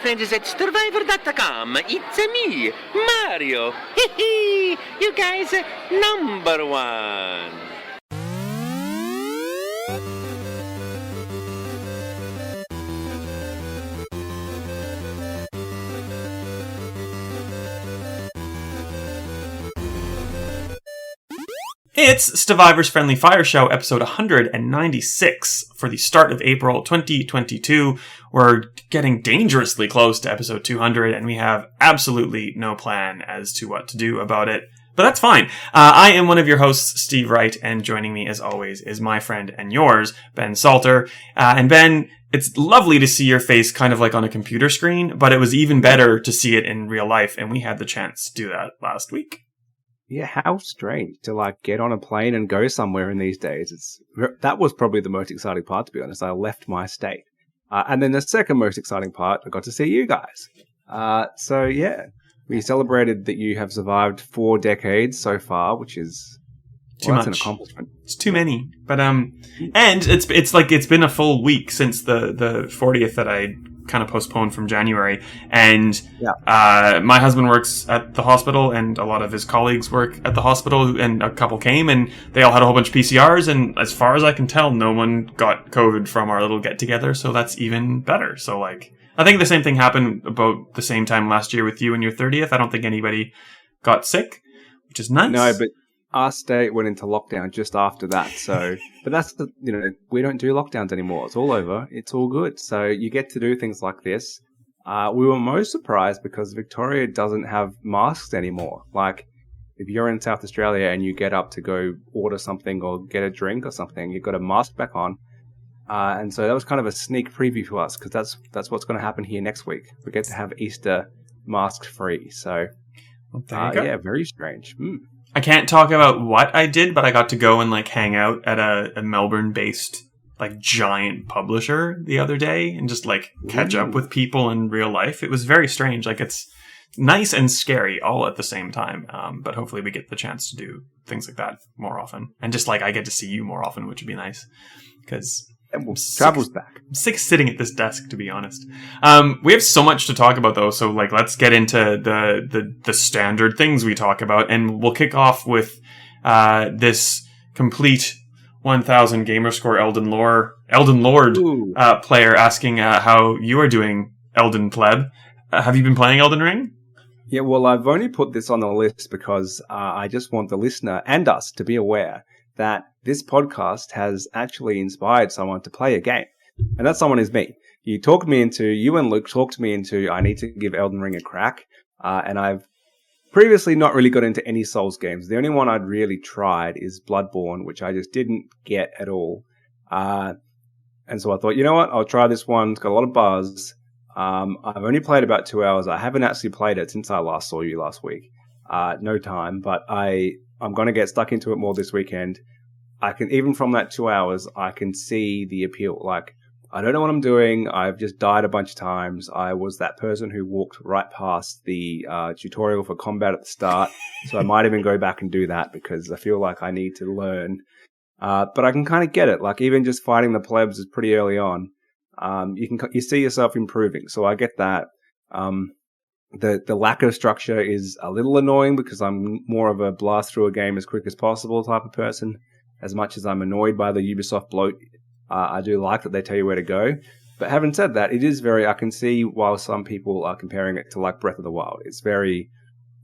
friends at Stevivor.com. It's me, Mario. Hee you guys number one. It's Stevivor's Friendly Fire Show, episode 196 for the start of April 2022. We're getting dangerously close to episode 200, and we have absolutely no plan as to what to do about it. But that's fine. I am one of your hosts, Steve Wright, and joining me, as always, is my friend and yours, Ben Salter. And Ben, it's lovely to see your face kind of like on a computer screen, but it was even better to see it in real life, and we had the chance to do that last week. Yeah, how strange to get on a plane and go somewhere in these days. That was probably the most exciting part, to be honest. I left my state. And then the second most exciting part, I got to see you guys. So yeah, we celebrated that you have survived 4 decades so far, which is too much. An accomplishment. It's too many. But and it's been a full week since the 40th that I kind of postponed from January, and my husband works at the hospital, and a lot of his colleagues work at the hospital, and a couple came, and they all had a whole bunch of PCRs, and as far as I can tell, no one got COVID from our little get-together, so that's even better. So, I think the same thing happened about the same time last year with you and your 30th. I don't think anybody got sick, which is nice. No, but our state went into lockdown just after that, so... But that's we don't do lockdowns anymore. It's all over. It's all good. So you get to do things like this. We were most surprised because Victoria doesn't have masks anymore. If you're in South Australia and you get up to go order something or get a drink or something, you've got a mask back on. And so that was kind of a sneak preview for us, because that's what's going to happen here next week. We get to have Easter mask-free. So, yeah, very strange. I can't talk about what I did, but I got to go and hang out at a Melbourne-based giant publisher the other day and just catch up with people in real life. It was very strange. It's nice and scary all at the same time. But hopefully we get the chance to do things like that more often, and just I get to see you more often, which would be nice, because travel's back. I'm sick of sitting at this desk, to be honest. We have so much to talk about, though, so let's get into the standard things we talk about, and we'll kick off with this complete 1000 gamerscore Elden Lord player asking how you are doing, Elden Pleb. Have you been playing Elden Ring? Yeah, well, I've only put this on the list because I just want the listener and us to be aware that this podcast has actually inspired someone to play a game. And that someone is me. You and Luke talked me into, I need to give Elden Ring a crack. And I've previously not really got into any Souls games. The only one I'd really tried is Bloodborne, which I just didn't get at all. And so I thought, you know what, I'll try this one. It's got a lot of buzz. I've only played about 2 hours. I haven't actually played it since I last saw you last week. No time, but I'm going to get stuck into it more this weekend. Even from that 2 hours, I can see the appeal. I don't know what I'm doing. I've just died a bunch of times. I was that person who walked right past the tutorial for combat at the start. So I might even go back and do that because I feel like I need to learn. But I can kind of get it. Even just fighting the plebs is pretty early on. You see yourself improving. So I get that. The lack of structure is a little annoying because I'm more of a blast through a game as quick as possible type of person. As much as I'm annoyed by the Ubisoft bloat, I do like that they tell you where to go. But having said that, it is I can see while some people are comparing it to Breath of the Wild. It's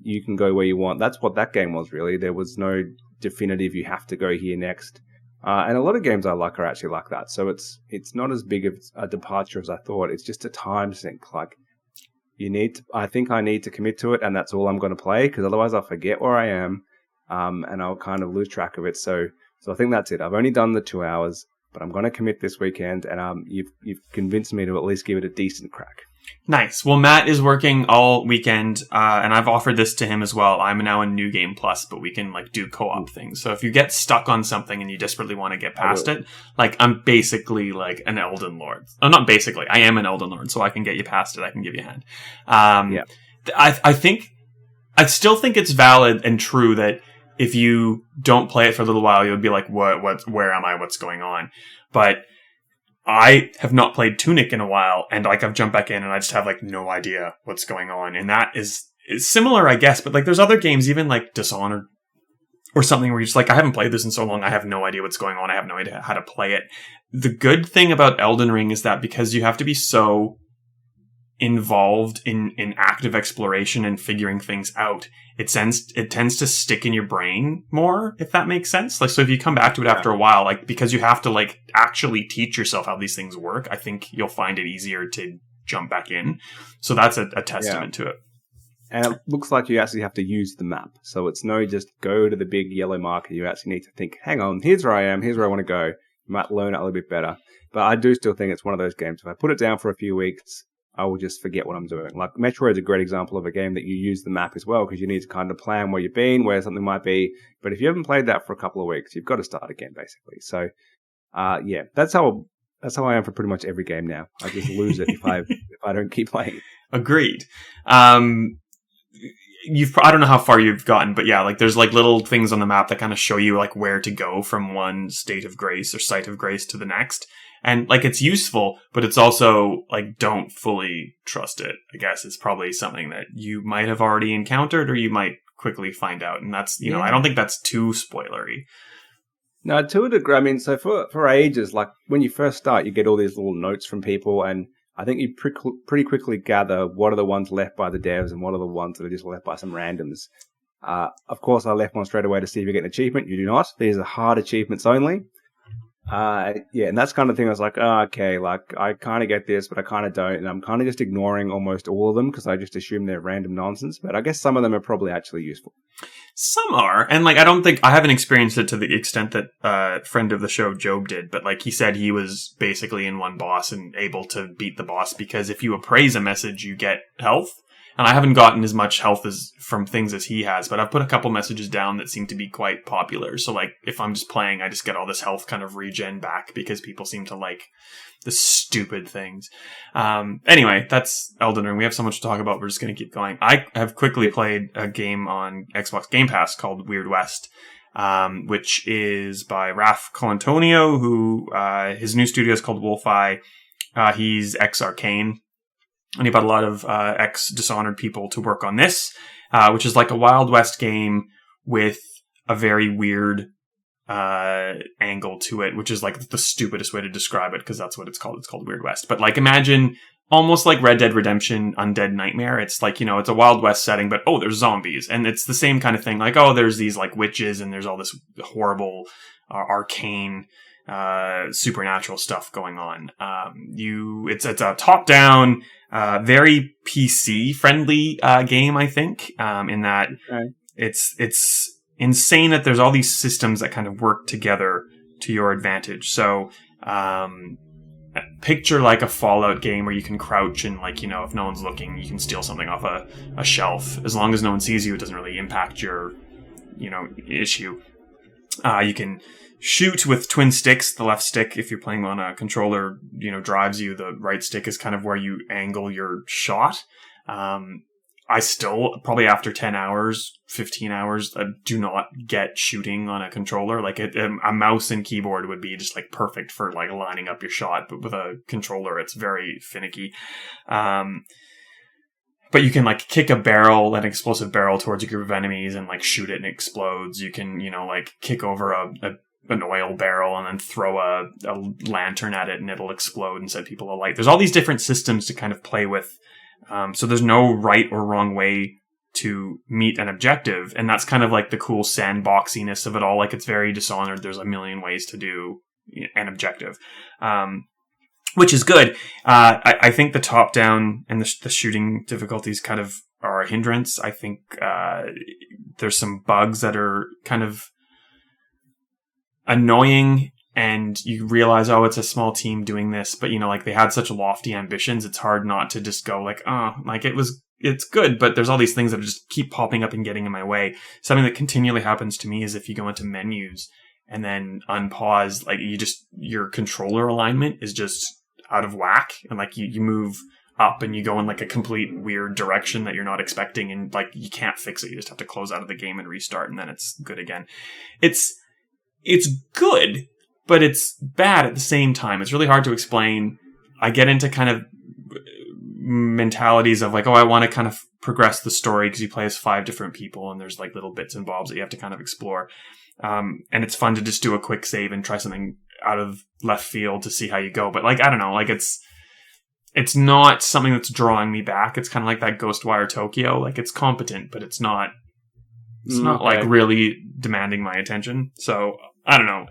you can go where you want. That's what that game was, really. There was no definitive, you have to go here next. And a lot of games I like are actually like that. So it's not as big of a departure as I thought. It's just a time sink. I think I need to commit to it, and that's all I'm going to play, because otherwise I'll forget where I am, and I'll kind of lose track of it. So I think that's it. I've only done the 2 hours, but I'm going to commit this weekend, and you've convinced me to at least give it a decent crack. Nice. Well, Matt is working all weekend, and I've offered this to him as well. I'm now in New Game Plus, but we can do co-op things. So if you get stuck on something and you desperately want to get past it, I'm basically an Elden Lord. Oh, not basically. I am an Elden Lord, so I can get you past it. I can give you a hand. I still think it's valid and true that if you don't play it for a little while, you'll be like, where am I? What's going on? But I have not played Tunic in a while, and like I've jumped back in and I just have like no idea what's going on. And that is similar, I guess, but like there's other games, even like Dishonored or something where you're just like, I haven't played this in so long, I have no idea what's going on, I have no idea how to play it. The good thing about Elden Ring is that because you have to be so involved in active exploration and figuring things out, it tends to stick in your brain more, if that makes sense. Like, so if you come back to it after a while, like, because you have to like actually teach yourself how these things work, I think you'll find it easier to jump back in. So that's a testament to it. And it looks like you actually have to use the map. So it's no just go to the big yellow marker. You actually need to think, hang on, here's where I am, here's where I want to go. You might learn it a little bit better. But I do still think it's one of those games. If I put it down for a few weeks, I will just forget what I'm doing. Like Metroid is a great example of a game that you use the map as well, because you need to kind of plan where you've been, where something might be. But if you haven't played that for a couple of weeks, you've got to start again, basically. So, yeah, that's how I am for pretty much every game now. I just lose it if I don't keep playing. Agreed. I don't know how far you've gotten, but yeah, like there's like little things on the map that kind of show you like where to go from one state of grace or site of grace to the next. And like it's useful, but it's also like don't fully trust it, I guess is probably something that you might have already encountered or you might quickly find out. And that's, you know, I don't think that's too spoilery. No, to a degree. I mean, so for ages, like when you first start, you get all these little notes from people, and I think you pretty quickly gather what are the ones left by the devs and what are the ones that are just left by some randoms. Of course, I left one straight away to see if you get an achievement. You do not. These are hard achievements only. Yeah, and that's kind of thing I was like, oh, okay, like I kind of get this, but I kind of don't. And I'm kind of just ignoring almost all of them because I just assume they're random nonsense. But I guess some of them are probably actually useful. Some are. And like, I haven't experienced it to the extent that friend of the show, Job, did. But like he said, he was basically in one boss and able to beat the boss because if you appraise a message, you get health. And I haven't gotten as much health from things as he has, but I've put a couple messages down that seem to be quite popular. So like if I'm just playing, I just get all this health kind of regen back because people seem to like the stupid things. Anyway, that's Elden Ring. We have so much to talk about. We're just going to keep going. I have quickly played a game on Xbox Game Pass called Weird West, which is by Raf Colantonio, who his new studio is called Wolfeye. He's ex-Arcane. And he brought a lot of ex-Dishonored people to work on this, which is like a Wild West game with a very weird angle to it, which is like the stupidest way to describe it because that's what it's called. It's called Weird West. But like imagine almost like Red Dead Redemption Undead Nightmare. It's like, you know, it's a Wild West setting, but oh, there's zombies. And it's the same kind of thing. Like, oh, there's these like witches and there's all this horrible arcane supernatural stuff going on. It's a top-down, very PC friendly game, I think. In that it's insane that there's all these systems that kind of work together to your advantage. So picture like a Fallout game where you can crouch and like, you know, if no one's looking, you can steal something off a shelf. As long as no one sees you, it doesn't really impact your, you know, issue. You can shoot with twin sticks. The left stick, if you're playing on a controller, you know, drives you. The right stick is kind of where you angle your shot. I still, probably after 10 hours, 15 hours, do not get shooting on a controller. Like a mouse and keyboard would be just like perfect for like lining up your shot. But with a controller, it's very finicky. But you can like kick an explosive barrel towards a group of enemies and like shoot it and it explodes. You can, you know, like kick over an oil barrel and then throw a lantern at it and it'll explode and set people alight. There's all these different systems to kind of play with. So there's no right or wrong way to meet an objective. And that's kind of like the cool sandboxiness of it all. Like it's very Dishonored. There's a million ways to do an objective. Which is good. I think the top down and the shooting difficulties kind of are a hindrance. I think there's some bugs that are kind of annoying and you realize, oh, it's a small team doing this, but you know, like they had such lofty ambitions. It's hard not to just go like, oh, like it's good, but there's all these things that just keep popping up and getting in my way. Something that continually happens to me is if you go into menus and then unpause, like your controller alignment is just out of whack. And like you move up and you go in like a complete weird direction that you're not expecting. And like, you can't fix it. You just have to close out of the game and restart. And then it's good again. It's good, but it's bad at the same time. It's really hard to explain. I get into kind of mentalities of like, oh, I want to kind of progress the story because you play as 5 different people and there's like little bits and bobs that you have to kind of explore. And it's fun to just do a quick save and try something out of left field to see how you go. But like, I don't know, like it's not something that's drawing me back. It's kind of like that Ghostwire Tokyo. Like it's competent, but it's not like really demanding my attention. So I don't know.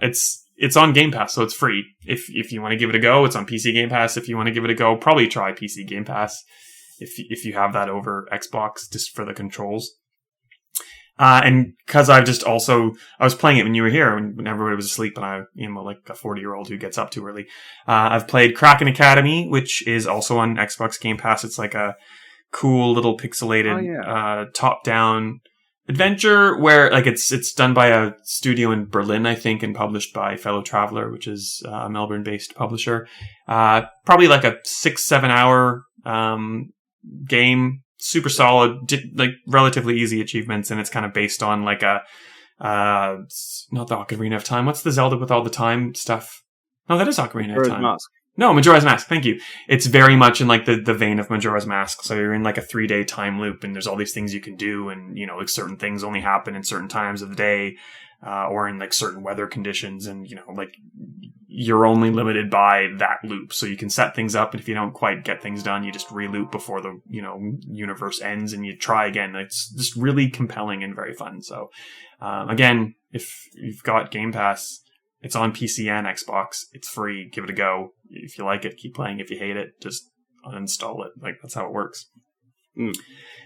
It's on Game Pass, so it's free. If you want to give it a go, it's on PC Game Pass. If you want to give it a go, probably try PC Game Pass if you have that over Xbox just for the controls. And because I was playing it when you were here, when everybody was asleep, and I'm like a 40-year-old who gets up too early. I've played Kraken Academy, which is also on Xbox Game Pass. It's like a cool little pixelated top-down adventure where like it's done by a studio in Berlin, I think, and published by Fellow Traveller, which is a Melbourne-based publisher. Probably like a 6-7 hour game, super solid, like relatively easy achievements, and it's kind of based on like a not the Ocarina of Time. What's the Zelda with all the time stuff? No, that is Ocarina of Time. Mask. No, Majora's Mask. Thank you. It's very much in like the vein of Majora's Mask. So you're in like a 3-day time loop, and there's all these things you can do, and you know, like certain things only happen in certain times of the day, or in like certain weather conditions, and you know, like you're only limited by that loop. So you can set things up, and if you don't quite get things done, you just re-loop before the universe ends, and you try again. It's just really compelling and very fun. So again, if you've got Game Pass, it's on PC and Xbox. It's free. Give it a go. If you like it, keep playing. If you hate it, just uninstall it. Like, that's how it works.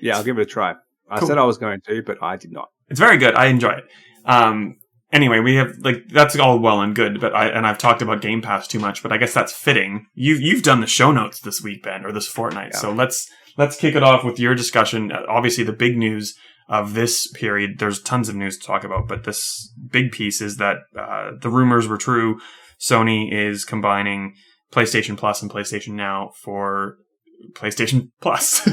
Yeah, I'll give it a try. I Cool. said I was going to, but I did not. It's very good. I enjoy it. Anyway, we have like that's all well and good, but I've talked about Game Pass too much, but I guess that's fitting. You've done the show notes this week, Ben, or this fortnight. Yeah. So let's kick it off with your discussion. Obviously, the big news of this period, there's tons of news to talk about, but this big piece is that the rumors were true. Sony is combining PlayStation Plus and PlayStation Now for PlayStation Plus.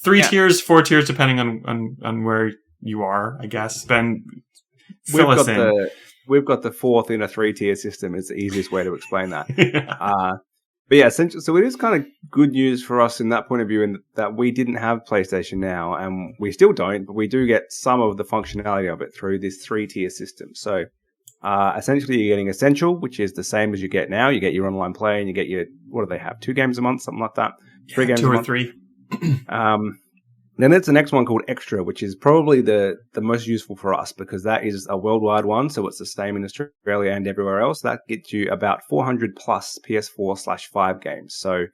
3 tiers, 4 tiers, depending on where you are, I guess. Ben, fill us in. We've got the 4th in a 3-tier system. It's the easiest way to explain that. But yeah, so it is kind of good news for us in that point of view, in that we didn't have PlayStation Now, and we still don't, but we do get some of the functionality of it through this 3-tier system. So essentially you're getting Essential, which is the same as you get now. You get your online play, and you get your, what do they have, 2 games a month, something like that? 3 games 2 a or month. 3. Then there's the next one called Extra, which is probably the most useful for us because that is a worldwide one. So it's the same in Australia and everywhere else. That gets you about 400 plus PS4/5 games. So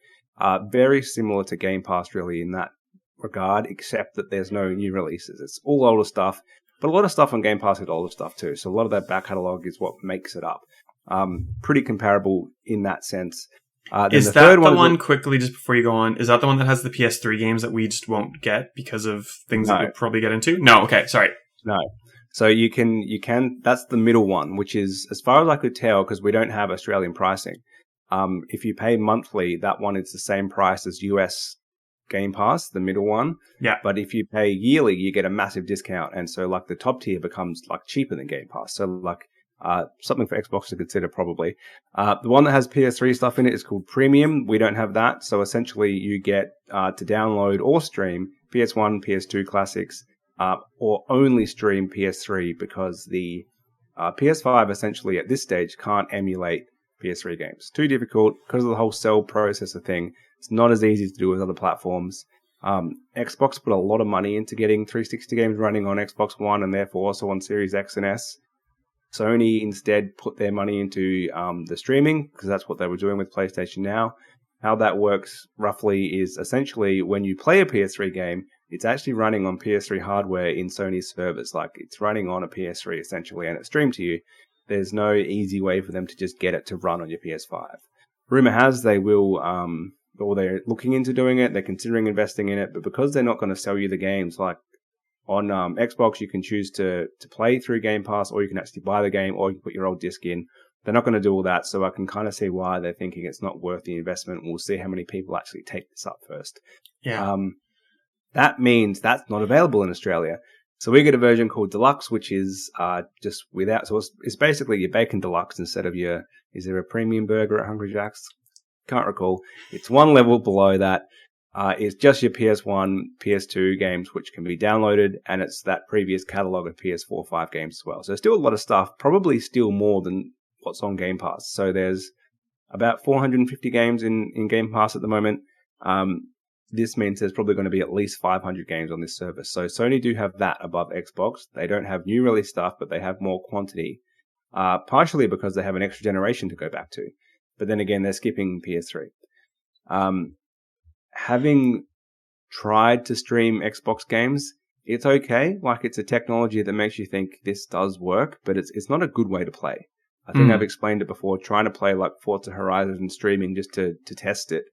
very similar to Game Pass really in that regard, except that there's no new releases. It's all older stuff, but a lot of stuff on Game Pass is older stuff too. So a lot of that back catalog is what makes it up. Pretty comparable in that sense. Is that the one, quickly, just before you go on, is that the one that has the PS3 games that we just won't get because of things that we'll probably get into? No, okay, sorry. No. So you can, that's the middle one, which is, as far as I could tell, because we don't have Australian pricing, if you pay monthly, that one is the same price as US Game Pass, the middle one. Yeah. But if you pay yearly, you get a massive discount. And so like the top tier becomes like cheaper than Game Pass. So like, something for Xbox to consider probably. The one that has PS3 stuff in it is called Premium. We don't have that. So essentially you get to download or stream PS1, PS2 classics, or only stream PS3 because the PS5 essentially at this stage can't emulate PS3 games. Too difficult because of the whole cell processor thing. It's not as easy to do as other platforms. Xbox put a lot of money into getting 360 games running on Xbox One and therefore also on Series X and S. Sony instead put their money into the streaming because that's what they were doing with PlayStation Now. How that works roughly is essentially when you play a PS3 game, it's actually running on PS3 hardware in Sony's servers. Like it's running on a PS3 essentially and it's streamed to you. There's no easy way for them to just get it to run on your PS5. Rumor has they will, or they're looking into doing it. They're considering investing in it, but because they're not going to sell you the games like on Xbox, you can choose to play through Game Pass, or you can actually buy the game, or you can put your old disc in. They're not going to do all that, so I can kind of see why they're thinking it's not worth the investment. We'll see how many people actually take this up first. Yeah. That means that's not available in Australia. So we get a version called Deluxe, which is just without. So it's basically your bacon deluxe instead of your. Is there a premium burger at Hungry Jack's? Can't recall. It's one level below that. It's just your PS1, PS2 games which can be downloaded, and it's that previous catalog of PS4, 5 games as well. So still a lot of stuff. Probably still more than what's on Game Pass. So there's about 450 games in Game Pass at the moment. This means there's probably going to be at least 500 games on this service. So Sony do have that above Xbox. They don't have new release stuff, but they have more quantity, partially because they have an extra generation to go back to. But then again, they're skipping PS3. Having tried to stream Xbox games, it's okay. Like, it's a technology that makes you think this does work, but it's not a good way to play. I think I've explained it before. Trying to play like Forza Horizon streaming just to test it.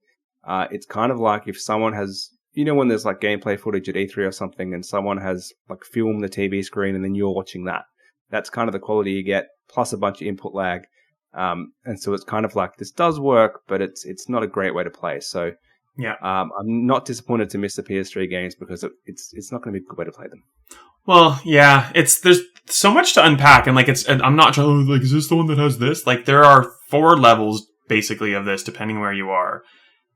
It's kind of like if someone has, when there's like gameplay footage at E3 or something and someone has like filmed the TV screen and then you're watching that. That's kind of the quality you get, plus a bunch of input lag. And so it's kind of like, this does work, but it's not a great way to play. So yeah, I'm not disappointed to miss the PS3 games because it's not going to be a good way to play them. Well, yeah, there's so much to unpack, and like I'm not sure, like, is this the one that has this? Like, there are 4 levels basically of this, depending where you are,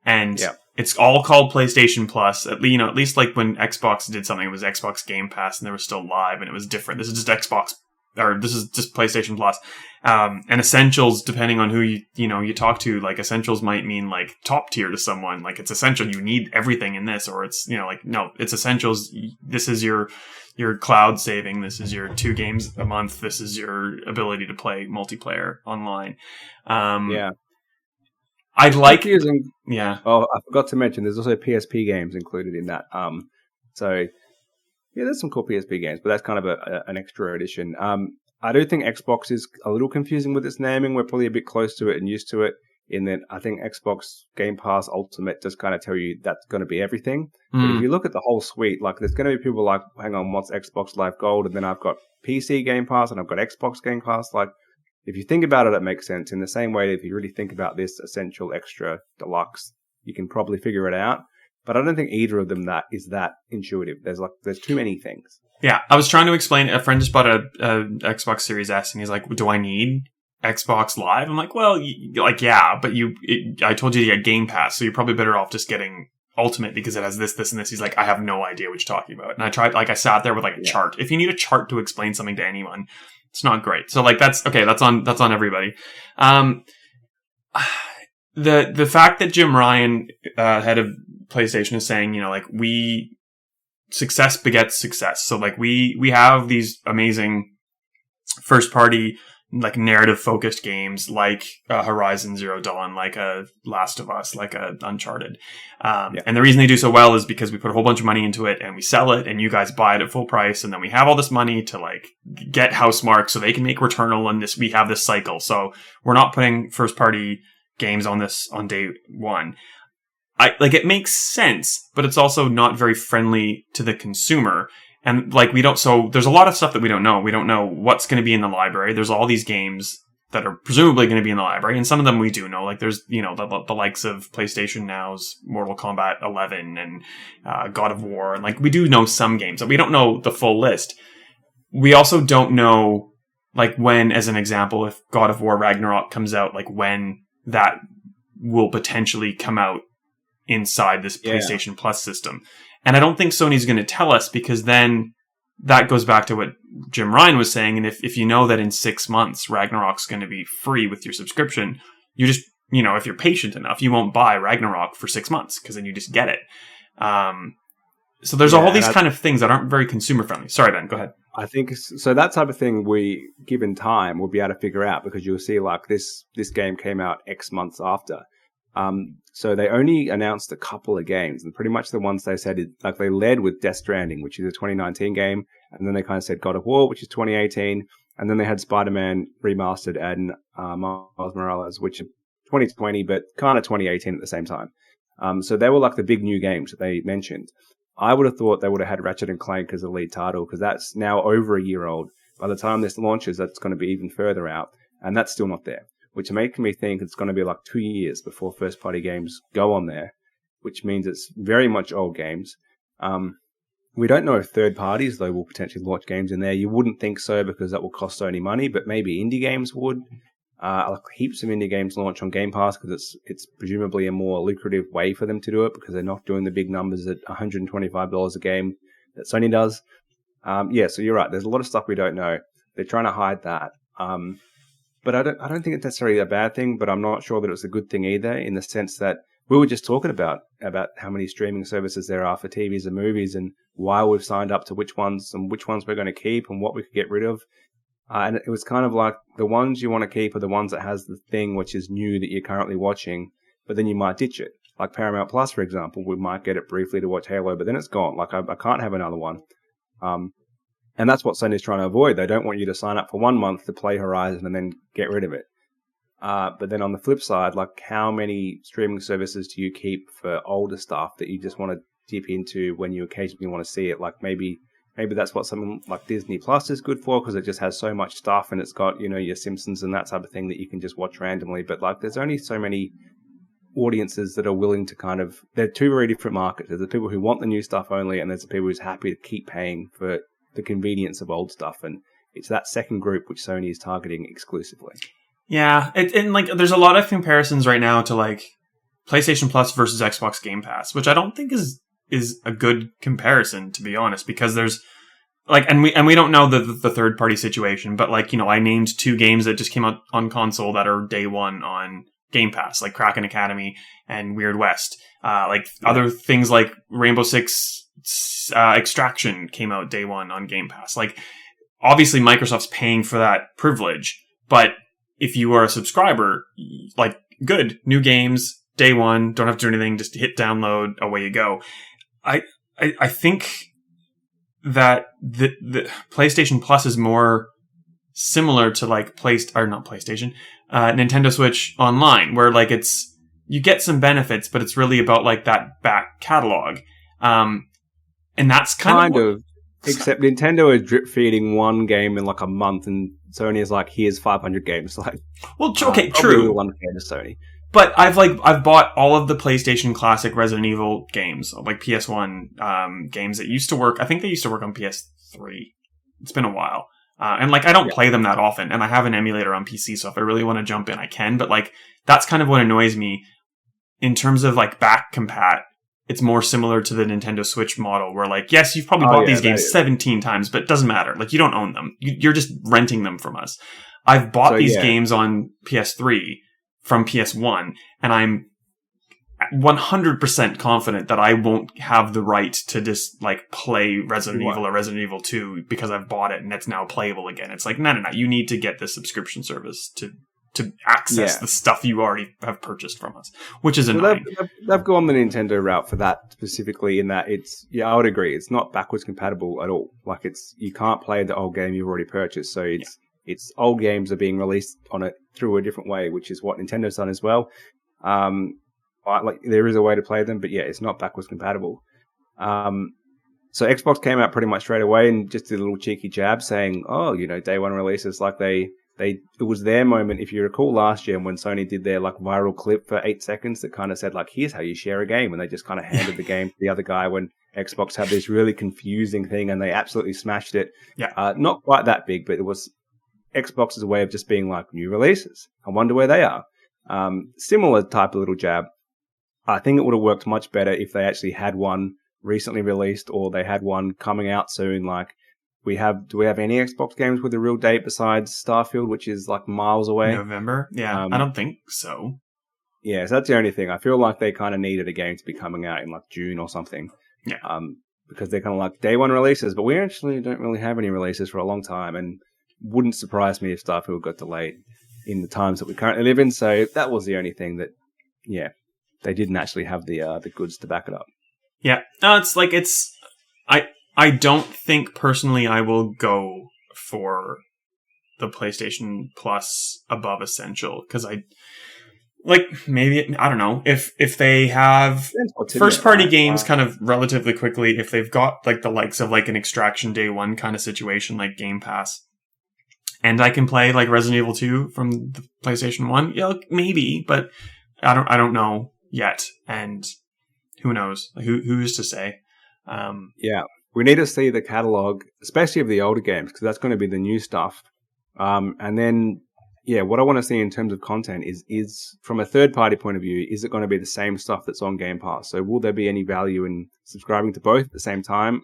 and it's all called PlayStation Plus. At least like when Xbox did something, it was Xbox Game Pass, and they were still live, and it was different. This is just Xbox, or this is just PlayStation Plus. And Essentials, depending on who you talk to, like Essentials might mean like top tier to someone. Like, it's essential, you need everything in this, or it's, like, no, it's Essentials. This is your cloud saving. This is your 2 games a month. This is your ability to play multiplayer online. I'd like using. Yeah. Oh, I forgot to mention there's also PSP games included in that. So yeah, there's some cool PSP games, but that's kind of an extra edition. I do think Xbox is a little confusing with its naming. We're probably a bit close to it and used to it, in that I think Xbox Game Pass Ultimate does kind of tell you that's going to be everything. But if you look at the whole suite, like, there's going to be people like, hang on, what's Xbox Live Gold? And then I've got PC Game Pass and I've got Xbox Game Pass. Like, if you think about it, it makes sense. In the same way, if you really think about this Essential, Extra, Deluxe, you can probably figure it out. But I don't think either of them is that intuitive. There's too many things. Yeah, I was trying to explain. A friend just bought a Xbox Series S, and he's like, "Do I need Xbox Live?" I'm like, "Well, yeah, but I told you to get Game Pass, so you're probably better off just getting Ultimate because it has this, this, and this." He's like, "I have no idea what you're talking about." And I tried, like, I sat there with like a chart. If you need a chart to explain something to anyone, it's not great. So like, that's okay. That's on everybody. The fact that Jim Ryan, head of PlayStation, is saying, success begets success. So like, we have these amazing first party, like, narrative focused games like Horizon Zero Dawn, like a Last of Us, like a Uncharted. And the reason they do so well is because we put a whole bunch of money into it and we sell it and you guys buy it at full price. And then we have all this money to like get Housemarque so they can make Returnal, and we have this cycle. So we're not putting first party games on this on day one. It makes sense, but it's also not very friendly to the consumer. And like, so there's a lot of stuff that we don't know. We don't know what's going to be in the library. There's all these games that are presumably going to be in the library, and some of them we do know. Like, there's, the likes of PlayStation Now's Mortal Kombat 11 and God of War. And like, we do know some games, but we don't know the full list. We also don't know, like, when, as an example, if God of War Ragnarok comes out, like, when that will potentially come out inside this PlayStation Plus system. And I don't think Sony's going to tell us, because then that goes back to what Jim Ryan was saying. And if you know that in 6 months Ragnarok's going to be free with your subscription, you just, if you're patient enough, you won't buy Ragnarok for 6 months, because then you just get it. So there's all these kind of things that aren't very consumer friendly. Sorry, Ben, go ahead. I think so. That type of thing, we, given time, we'll be able to figure out, because you'll see like this game came out X months after. So they only announced a couple of games, and pretty much the ones they said, like, they led with Death Stranding, which is a 2019 game, and then they kind of said God of War, which is 2018, and then they had Spider-Man Remastered and Miles Morales, which is 2020, but kind of 2018 at the same time. So they were like the big new games that they mentioned. I would have thought they would have had Ratchet and Clank as a lead title, because that's now over a year old. By the time this launches, that's going to be even further out, and that's still not there, which makes me think it's going to be like 2 years before first-party games go on there, which means it's very much old games. We don't know if third parties, though, will potentially launch games in there. You wouldn't think so because that will cost Sony money, but maybe indie games would. Heaps of indie games launch on Game Pass because it's presumably a more lucrative way for them to do it because they're not doing the big numbers at $125 a game that Sony does. So you're right. There's a lot of stuff we don't know. They're trying to hide that. But I don't think it's necessarily a bad thing, but I'm not sure that it's a good thing either, in the sense that we were just talking about how many streaming services there are for TVs and movies and why we've signed up to which ones and which ones we're going to keep and what we could get rid of. And it was kind of like the ones you want to keep are the ones that has the thing which is new that you're currently watching, but then you might ditch it. Like Paramount Plus, for example, we might get it briefly to watch Halo, but then it's gone. Like I can't have another one. And that's what Sony's trying to avoid. They don't want you to sign up for 1 month to play Horizon and then get rid of it. But then on the flip side, like how many streaming services do you keep for older stuff that you just want to dip into when you occasionally want to see it? Like maybe that's what something like Disney Plus is good for because it just has so much stuff and it's got, your Simpsons and that type of thing that you can just watch randomly. But like there's only so many audiences that are willing to they're two very different markets. There's the people who want the new stuff only and there's the people who's happy to keep paying for the convenience of old stuff. And it's that second group which Sony is targeting exclusively. Yeah, and like there's a lot of comparisons right now to like PlayStation Plus versus Xbox Game Pass, which I don't think is a good comparison, to be honest, because there's like, and we don't know the third party situation, but like, I named 2 games that just came out on console that are day one on Game Pass, like Kraken Academy and Weird West. Other things like Rainbow Six Extraction came out day one on Game Pass. Like, obviously Microsoft's paying for that privilege, but if you are a subscriber, like, good, new games, day one, don't have to do anything, just hit download, away you go. I think that the PlayStation Plus is more similar to like Nintendo Switch Online, where like you get some benefits, but it's really about like that back catalog. And that's kind of except Nintendo is drip feeding one game in like a month, and Sony is like, here's 500 games. Like, well, okay, true. One game to Sony. But I've bought all of the PlayStation Classic Resident Evil games, like PS1 games that used to work. I think they used to work on PS3. It's been a while. And like I don't play them that often, and I have an emulator on PC, so if I really want to jump in, I can. But like that's kind of what annoys me in terms of like back compat. It's more similar to the Nintendo Switch model, where like, yes, you've probably bought these games 17 times, but it doesn't matter. Like you don't own them; you're just renting them from us. I've bought these games on PS3 from PS1, and I'm 100% confident that I won't have the right to just like play Resident Evil or Resident Evil 2 because I've bought it and it's now playable again. It's like, no. You need to get this subscription service to access the stuff you already have purchased from us, which is annoying. They've gone the Nintendo route for that specifically in that I would agree. It's not backwards compatible at all. Like you can't play the old game you've already purchased. So it's old games are being released on it through a different way, which is what Nintendo's done as well. Like there is a way to play them, but it's not backwards compatible. So Xbox came out pretty much straight away and just did a little cheeky jab saying, day one releases, like it was their moment. If you recall last year when Sony did their like viral clip for 8 seconds that kind of said like, here's how you share a game. And they just kind of handed the game to the other guy when Xbox had this really confusing thing and they absolutely smashed it. Yeah. Not quite that big, but it was Xbox's way of just being like new releases. I wonder where they are. Similar type of little jab. I think it would have worked much better if they actually had one recently released or they had one coming out soon. Like do we have any Xbox games with a real date besides Starfield, which is like miles away? November? Yeah, I don't think so. Yeah, so that's the only thing. I feel like they kind of needed a game to be coming out in like June or something. Yeah. Because they're kind of like day one releases, but we actually don't really have any releases for a long time, and wouldn't surprise me if Starfield got delayed in the times that we currently live in. So that was the only thing that, they didn't actually have the goods to back it up. Yeah, no, I don't think personally I will go for the PlayStation Plus above Essential because I don't know if they have first party games kind of relatively quickly, if they've got like the likes of like an Extraction day one kind of situation like Game Pass, and I can play like Resident Evil 2 from the PlayStation 1, maybe, but I don't know yet, and who knows? Who's to say? we need to see the catalog, especially of the older games, because that's going to be the new stuff. And then, yeah, what I want to see in terms of content is from a third-party point of view, is it going to be the same stuff that's on Game Pass? So will there be any value in subscribing to both at the same time?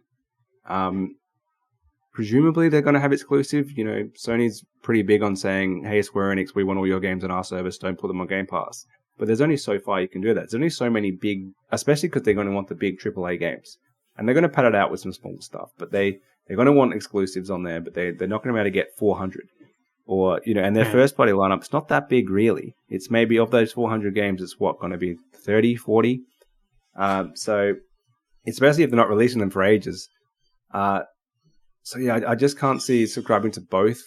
Presumably they're going to have exclusive. You know, Sony's pretty big on saying, hey, Square Enix, we want all your games on our service, don't put them on Game Pass. But there's only so far you can do that. There's only so many big, especially because they're going to want the big AAA games. And they're going to pad it out with some small stuff. But they're going to want exclusives on there, but they're not going to be able to get 400. Or, you know, and their first-party lineup's not that big, really. It's maybe of those 400 games, it's going to be 30, 40? So, especially if they're not releasing them for ages. So, yeah, I just can't see subscribing to both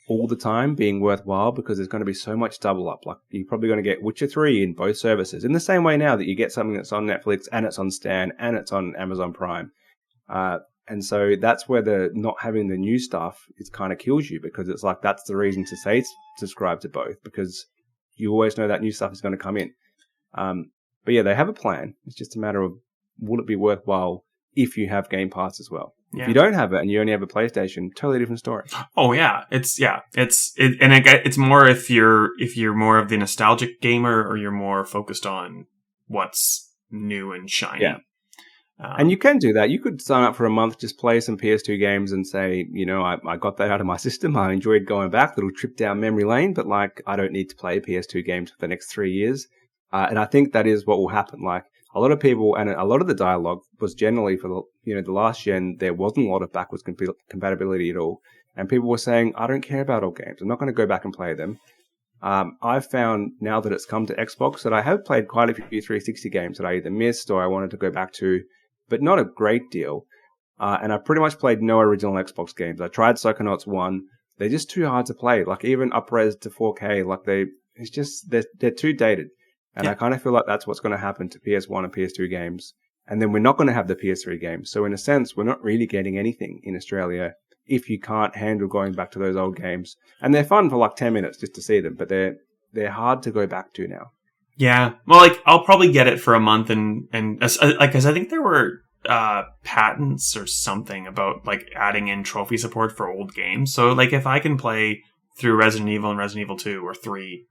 all the time being worthwhile because there's going to be so much double up. Like, you're probably going to get Witcher 3 in both services. In the same way now that you get something that's on Netflix and it's on Stan and it's on Amazon Prime. And so that's where the not having the new stuff is kind of kills you because it's like that's the reason to say subscribe to both because you always know that new stuff is going to come in. But yeah, they have a plan. It's just a matter of will it be worthwhile if you have Game Pass as well. Yeah. If you don't have it and you only have a PlayStation, totally different story. Oh yeah, it's more if you're more of the nostalgic gamer or you're more focused on what's new and shiny. Yeah. And you can do that. You could sign up for a month, just play some PS2 games and say, you know, I got that out of my system. I enjoyed going back. Little trip down memory lane, but like, I don't need to play PS2 games for the next 3 years. And I think that is what will happen. Like a lot of people and a lot of the dialogue was generally for the last gen, there wasn't a lot of backwards compatibility at all. And people were saying, I don't care about old games. I'm not going to go back and play them. I've found now that it's come to Xbox that I have played quite a few 360 games that I either missed or I wanted to go back to, but not a great deal. And I pretty much played no original Xbox games. I tried Psychonauts 1. They're just too hard to play. Like even up-res to 4K, like they're too dated. And I kind of feel like that's what's going to happen to PS1 and PS2 games. And then we're not going to have the PS3 games. So in a sense, we're not really getting anything in Australia if you can't handle going back to those old games. And they're fun for like 10 minutes just to see them, but they're hard to go back to now. Yeah. Well, like I'll probably get it for a month and like, cause I think there were, patents or something about like adding in trophy support for old games. So like if I can play through Resident Evil and Resident Evil 2 or 3,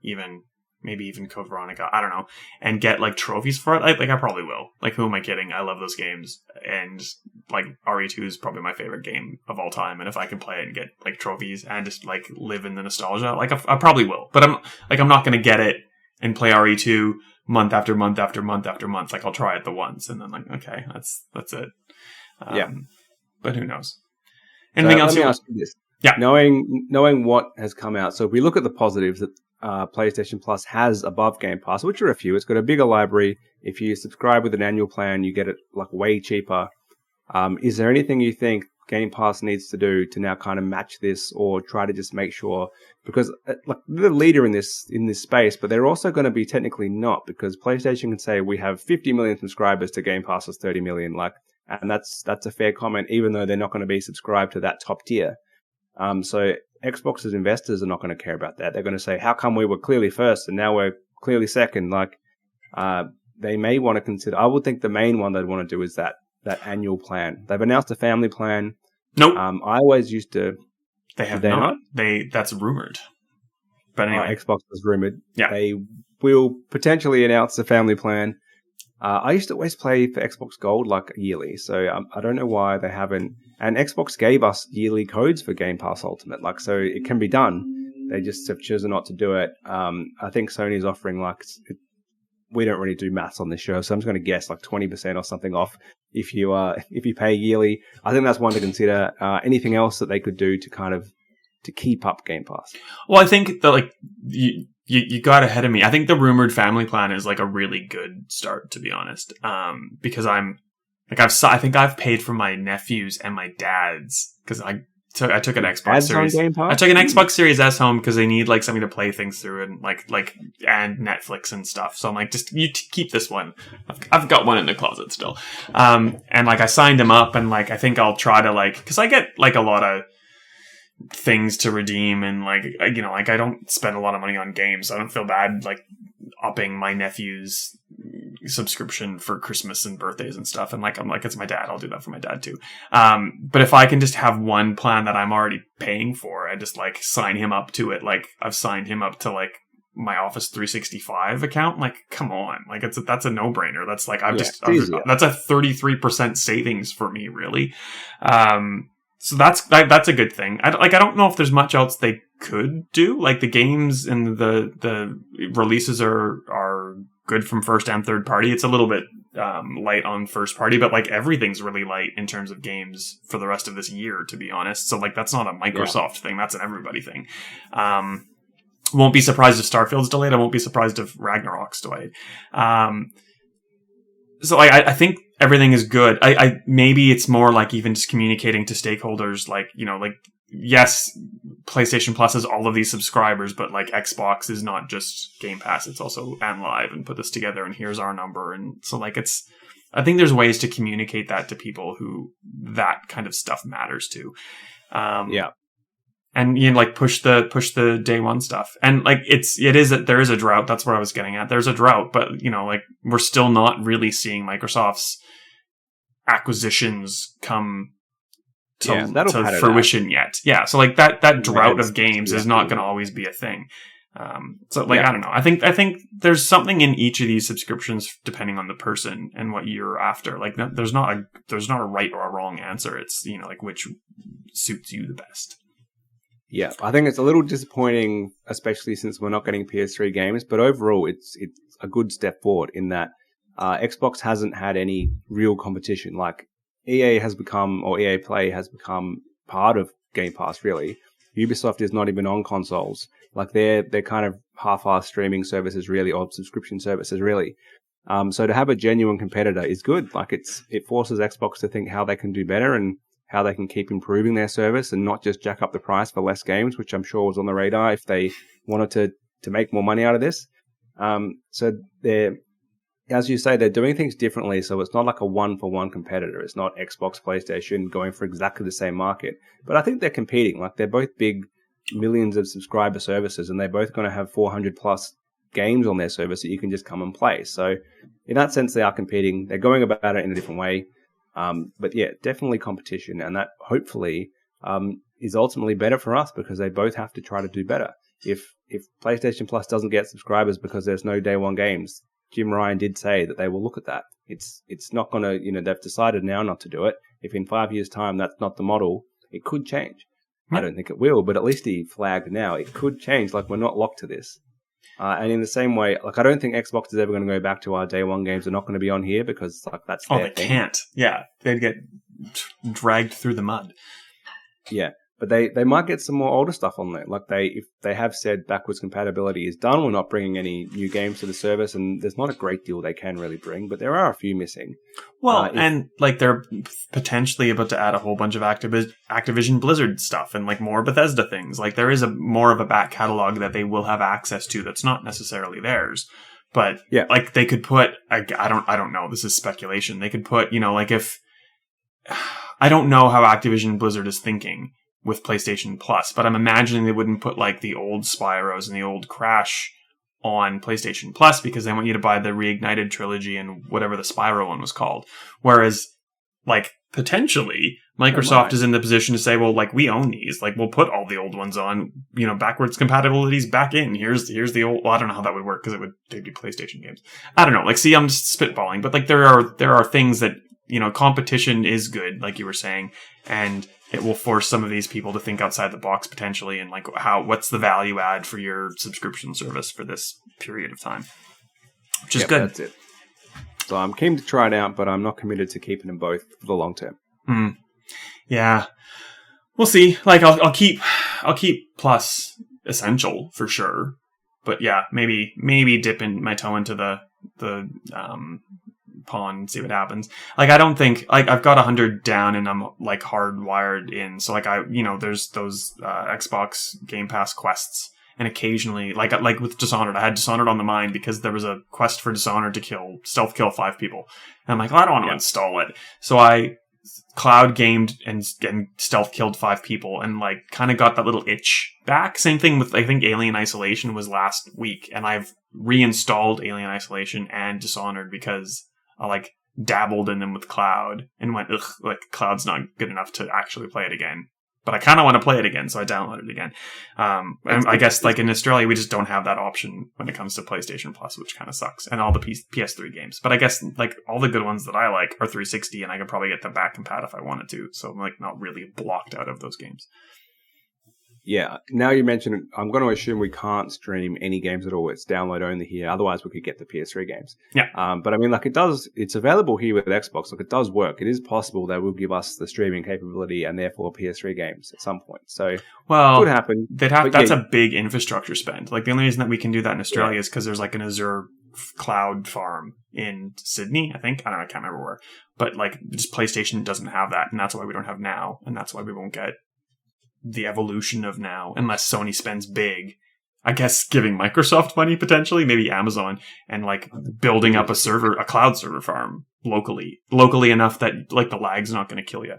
maybe even Code Veronica, I don't know, and get like trophies for it, like I probably will. Like who am I kidding? I love those games. And like RE2 is probably my favorite game of all time. And if I can play it and get like trophies and just like live in the nostalgia, like I probably will. But I'm not going to get it and play RE2 month after month after month after month. Like I'll try it the once and then like, okay, that's it. Yeah. But who knows? Anything else? Let me ask you this. Yeah. Knowing what has come out. So if we look at the positives that PlayStation Plus has above Game Pass, which are a few, it's got a bigger library. If you subscribe with an annual plan, you get it like way cheaper. Is there anything you think Game Pass needs to do to now kind of match this or try to just make sure, because like they're the leader in this space, but they're also going to be technically not, because PlayStation can say we have 50 million subscribers to Game Pass is 30 million, like, and that's a fair comment, even though they're not going to be subscribed to that top tier. So Xbox's investors are not going to care about that. They're going to say, how come we were clearly first and now we're clearly second? Like, they may want to consider, I would think the main one they'd want to do is that annual plan. They've announced a family plan. Nope. I always used to. They have not. That's rumored. But anyway, Xbox was rumored. Yeah. They will potentially announce a family plan. I used to always play for Xbox Gold like yearly, so I don't know why they haven't. And Xbox gave us yearly codes for Game Pass Ultimate, like, so it can be done. They just have chosen not to do it. I think Sony's offering like. We don't really do maths on this show, so I'm just going to guess like 20% or something off if you pay yearly. I think that's one to consider. Anything else that they could do to kind of to keep up Game Pass? Well, I think that like you got ahead of me. I think the rumored family plan is like a really good start, to be honest. Because I think I've paid for my nephews and my dad's because I took an Xbox Series. I took an Xbox Series S home because they need like something to play things through and and Netflix and stuff. So I'm like, just you keep this one. I've got one in the closet still. And like I signed them up and like I think I'll try to like because I get like a lot of things to redeem and like I don't spend a lot of money on games. So I don't feel bad like upping my nephew's subscription for Christmas and birthdays and stuff. And like, I'm like, it's my dad. I'll do that for my dad too. But if I can just have one plan that I'm already paying for, I just like sign him up to it. Like I've signed him up to like my Office 365 account. Like, come on. Like that's a no brainer. That's like, that's a 33% savings for me, really. So that's a good thing. I don't know if there's much else they could do. Like the games and the releases are good from first and third party. It's a little bit light on first party, but like everything's really light in terms of games for the rest of this year, to be honest. So like that's not a Microsoft thing. That's an everybody thing. Won't be surprised if Starfield's delayed. I won't be surprised if Ragnarok's delayed. So I think everything is good. I maybe it's more like even just communicating to stakeholders, like, you know, like, yes, PlayStation Plus has all of these subscribers, but like Xbox is not just Game Pass. It's also and Live and put this together and here's our number. And so like I think there's ways to communicate that to people who that kind of stuff matters to. And you know, like push the day one stuff. And like there is a drought. That's what I was getting at. There's a drought, but you know, like we're still not really seeing Microsoft's acquisitions come to fruition yet. Yeah. So like that drought of games is not going to always be a thing. So like, I don't know. I think there's something in each of these subscriptions depending on the person and what you're after. Like there's not a right or a wrong answer. It's, you know, like which suits you the best. Yeah, I think it's a little disappointing, especially since we're not getting PS3 games. But overall, it's a good step forward in that Xbox hasn't had any real competition. Like EA Play has become part of Game Pass. Really, Ubisoft is not even on consoles. Like they're kind of half-assed streaming services, really, or subscription services, really. So to have a genuine competitor is good. Like it forces Xbox to think how they can do better and how they can keep improving their service and not just jack up the price for less games, which I'm sure was on the radar if they wanted to make more money out of this. So they're, as you say, they're doing things differently. So it's not like a one-for-one competitor. It's not Xbox, PlayStation going for exactly the same market. But I think they're competing. Like they're both big millions of subscriber services and they're both going to have 400 plus games on their service that you can just come and play. So in that sense, they are competing. They're going about it in a different way. But yeah, definitely competition, and that hopefully is ultimately better for us because they both have to try to do better. If PlayStation Plus doesn't get subscribers because there's no day one games, Jim Ryan did say that they will look at that. It's not going to, you know, they've decided now not to do it. If in 5 years' time that's not the model, it could change. I don't think it will, but at least he flagged now. It could change. Like we're not locked to this. And in the same way, like I don't think Xbox is ever going to go back to our day one games. They're not going to be on here because like that's their thing. Can't. Yeah, they'd get dragged through the mud. Yeah, but they might get some more older stuff on there. Like if they have said backwards compatibility is done, we're not bringing any new games to the service, and there's not a great deal they can really bring, but there are a few missing. Well, and like they're potentially about to add a whole bunch of Activision Blizzard stuff and like more Bethesda things. Like there is more of a back catalog that they will have access to that's not necessarily theirs. But yeah, like they could put, I don't know. This is speculation. They could put, you know, like if I don't know how Activision Blizzard is thinking with PlayStation Plus, but I'm imagining they wouldn't put like the old Spyros and the old Crash on PlayStation Plus because they want you to buy the Reignited trilogy and whatever the Spyro one was called. Whereas, like, potentially, Microsoft is in the position to say, well, like, we own these. Like, we'll put all the old ones on, you know, backwards compatibility's back in. Here's the old, well, I don't know how that would work because they'd be PlayStation games. I don't know. Like, see, I'm just spitballing, but like, there are things that, you know, competition is good, like you were saying, and it will force some of these people to think outside the box potentially, and like what's the value add for your subscription service for this period of time, which is good. That's it. So I'm keen to try it out, but I'm not committed to keeping them both for the long term. Yeah, we'll see. Like I'll keep Plus Essential for sure, but yeah, maybe dipping my toe into the pond and see what happens. Like I don't think like I've got 100 down and I'm like hardwired in, so like there's those Xbox Game Pass quests, and occasionally like with Dishonored, I had Dishonored on the mind because there was a quest for Dishonored to stealth kill 5 people, and I'm like, well, I don't want to install it, so I Cloud gamed and stealth killed 5 people and like kind of got that little itch back. Same thing with, I think, Alien Isolation was last week, and I've reinstalled Alien Isolation and Dishonored because I like dabbled in them with Cloud and went, ugh, like Cloud's not good enough to actually play it again. But I kind of want to play it again, so I downloaded it again. And I guess, like, in Australia, we just don't have that option when it comes to PlayStation Plus, which kind of sucks. And all the PS3 games. But I guess, like, all the good ones that I like are 360, and I could probably get them back compat if I wanted to. So I'm, like, not really blocked out of those games. Yeah. Now you mention it, I'm going to assume we can't stream any games at all. It's download only here. Otherwise, we could get the PS3 games. Yeah. But I mean, like, it's available here with Xbox. Like, it does work. It is possible they will give us the streaming capability and therefore PS3 games at some point. So, well, it could happen. That's a big infrastructure spend. Like, the only reason that we can do that in Australia is because there's, like, an Azure cloud farm in Sydney, I think. I don't know. I can't remember where. But, like, just PlayStation doesn't have that. And that's why we don't have Now. And that's why we won't get the evolution of Now unless Sony spends big. I guess giving Microsoft money potentially, maybe Amazon, and like building up a cloud server farm locally enough that like the lag's not going to kill you.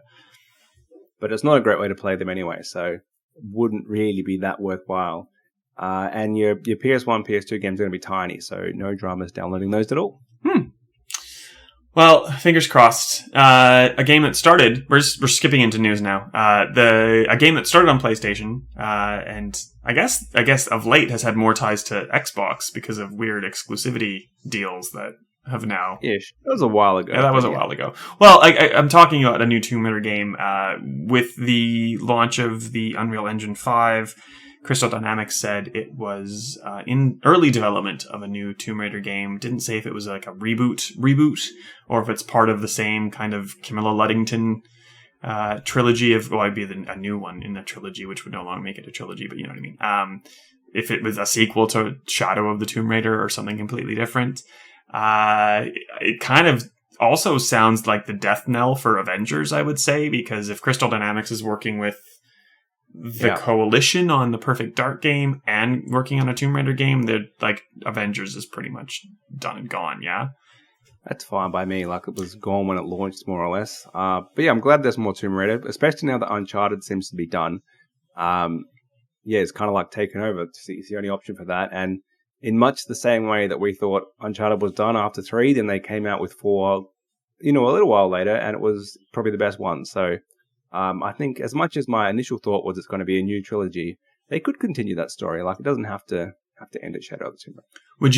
But it's not a great way to play them anyway, so wouldn't really be that worthwhile. And your PS1, PS2 games are going to be tiny, so no dramas downloading those at all. Well, fingers crossed. A game that started, we're skipping into news now. A game that started on PlayStation, and I guess of late has had more ties to Xbox because of weird exclusivity deals that have now. Ish. That was a while ago. Yeah, that was a while ago. Well, I'm talking about a new Tomb Raider game, with the launch of the Unreal Engine 5. Crystal Dynamics said it was in early development of a new Tomb Raider game. Didn't say if it was like a reboot, or if it's part of the same kind of Camilla Luddington trilogy of, it'd be a new one in the trilogy, which would no longer make it a trilogy, but you know what I mean. If it was a sequel to Shadow of the Tomb Raider or something completely different. It kind of also sounds like the death knell for Avengers, I would say, because if Crystal Dynamics is working with the Coalition on the Perfect Dark game and working on a Tomb Raider game, they're like, Avengers is pretty much done and gone. Yeah, that's fine by me. Like, it was gone when it launched, more or less. But yeah, I'm glad there's more Tomb Raider, especially now that Uncharted seems to be done. It's kind of like taken over. It's the only option for that. And in much the same way that we thought Uncharted was done after 3, then they came out with 4, a little while later, and it was probably the best one. So I think as much as my initial thought was it's going to be a new trilogy, they could continue that story. Like, it doesn't have to end at Shadow of the Tomb Raider. Would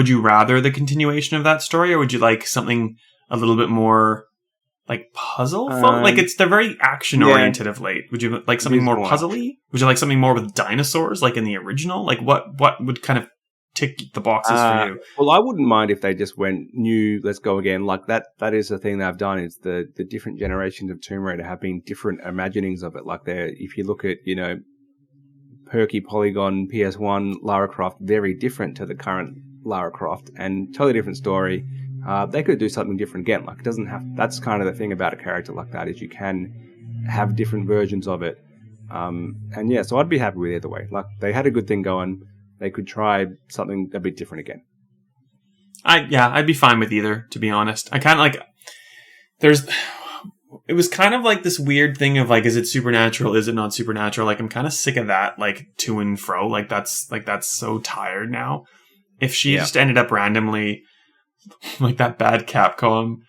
you rather the continuation of that story, or would you like something a little bit more like puzzle? They're very action oriented of late. Would you like something more puzzly? Would you like something more with dinosaurs, like in the original? Like what would kind of tick the boxes for you? Well, I wouldn't mind if they just went new, let's go again. Like that is the thing they've done, is the different generations of Tomb Raider have been different imaginings of it. Like, if you look at, perky polygon PS1 Lara Croft, very different to the current Lara Croft, and totally different story. They could do something different again. Like, it doesn't have, that's kind of the thing about a character like that, is you can have different versions of it. So I'd be happy with either way. Like, they had a good thing going. They could try something a bit different again. I'd be fine with either, to be honest. I kind of like, it was kind of like this weird thing of like, is it supernatural? Is it not supernatural? Like, I'm kind of sick of that, like, to and fro. Like, that's so tired now. If she just ended up randomly, like that bad Capcom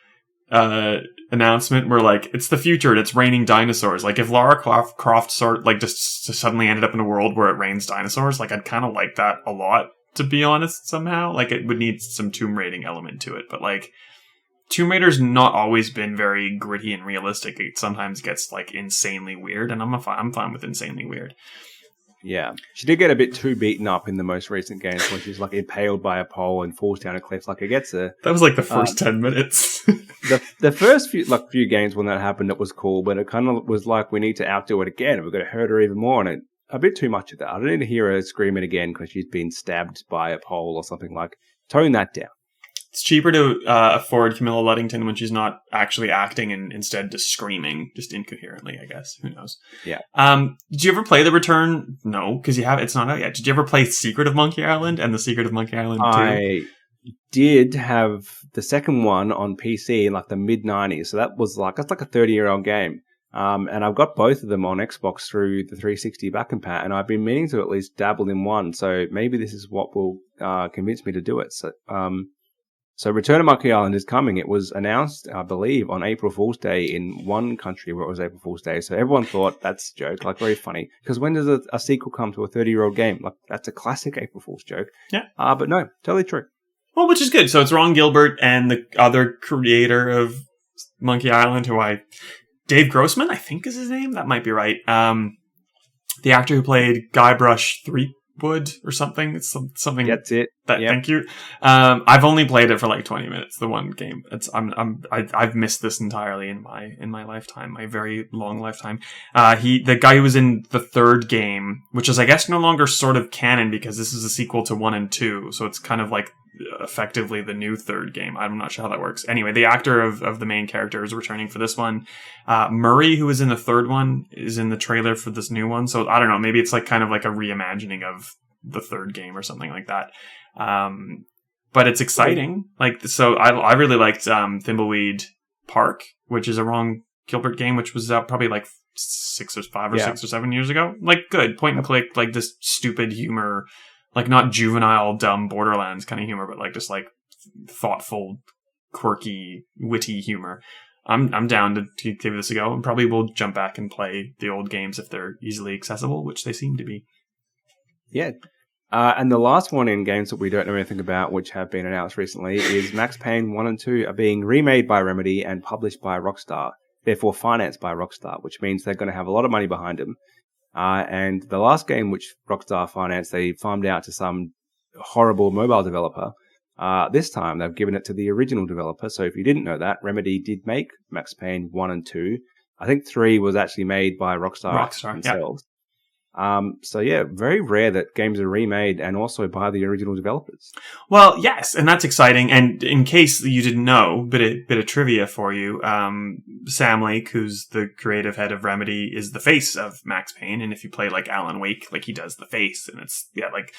announcement where like, it's the future and it's raining dinosaurs. Like, if Lara Croft just suddenly ended up in a world where it rains dinosaurs, like, I'd kind of like that a lot, to be honest, somehow. Like, it would need some Tomb Raiding element to it, but like, Tomb Raider's not always been very gritty and realistic. It sometimes gets like insanely weird, and I'm fine with insanely weird. Yeah, she did get a bit too beaten up in the most recent games when she's like impaled by a pole and falls down a cliff. Like, it gets a... That was like the first 10 minutes. the first few games when that happened, it was cool, but it kind of was like, we need to outdo it again. We're going to hurt her even more, and it a bit too much of that. I don't need to hear her scream it again because she's been stabbed by a pole or something. Like, tone that down. It's cheaper to afford Camilla Luddington when she's not actually acting and instead just screaming, just incoherently, I guess. Who knows? Yeah. Did you ever play The Return? No, because it's not out yet. Did you ever play Secret of Monkey Island and The Secret of Monkey Island 2? did have the second one on PC in like the mid 90s. So that's like a 30-year-old game. And I've got both of them on Xbox through the 360 back and pat, and I've been meaning to at least dabble in one. So maybe this is what will convince me to do it. So Return of Monkey Island is coming. It was announced, I believe, on April Fool's Day in one country where it was April Fool's Day. So everyone thought that's a joke, like very funny. Because when does a sequel come to a 30-year-old game? Like that's a classic April Fool's joke. Yeah. But no, totally true. Well, which is good. So it's Ron Gilbert and the other creator of Monkey Island, Dave Grossman, I think is his name. That might be right. The actor who played Guybrush Threepwood or something. It's something. That's it. Yep. Thank you. I've only played it for like 20 minutes. The one game. I've missed this entirely in my lifetime, my very long lifetime. The guy who was in the third game, which is I guess no longer sort of canon because this is a sequel to 1 and 2, so it's kind of like effectively the new third game. I'm not sure how that works. Anyway, the actor of the main character is returning for this one. Murray, who was in the third one, is in the trailer for this new one. So I don't know. Maybe it's like kind of like a reimagining of the third game or something like that. But it's exciting. Like, so I really liked Thimbleweed Park, which is a Ron Gilbert game, which was probably like 6 or 7 years ago. Like, good point and click, like this stupid humor. Like, not juvenile, dumb Borderlands kind of humor, but like just like thoughtful, quirky, witty humor. I'm down to give this a go, and probably will jump back and play the old games if they're easily accessible, which they seem to be. Yeah. And the last one in games that we don't know anything about, which have been announced recently, is Max Payne 1 and 2 are being remade by Remedy and published by Rockstar, therefore financed by Rockstar, which means they're going to have a lot of money behind them. And the last game which Rockstar financed, they farmed out to some horrible mobile developer. This time they've given it to the original developer. So if you didn't know that, Remedy did make Max Payne 1 and 2. I think 3 was actually made by Rockstar themselves. Yeah. So yeah, very rare that games are remade and also by the original developers. Well, yes, and that's exciting. And in case you didn't know, bit of trivia for you, Sam Lake, who's the creative head of Remedy, is the face of Max Payne. And if you play like Alan Wake, like he does the face, and it's like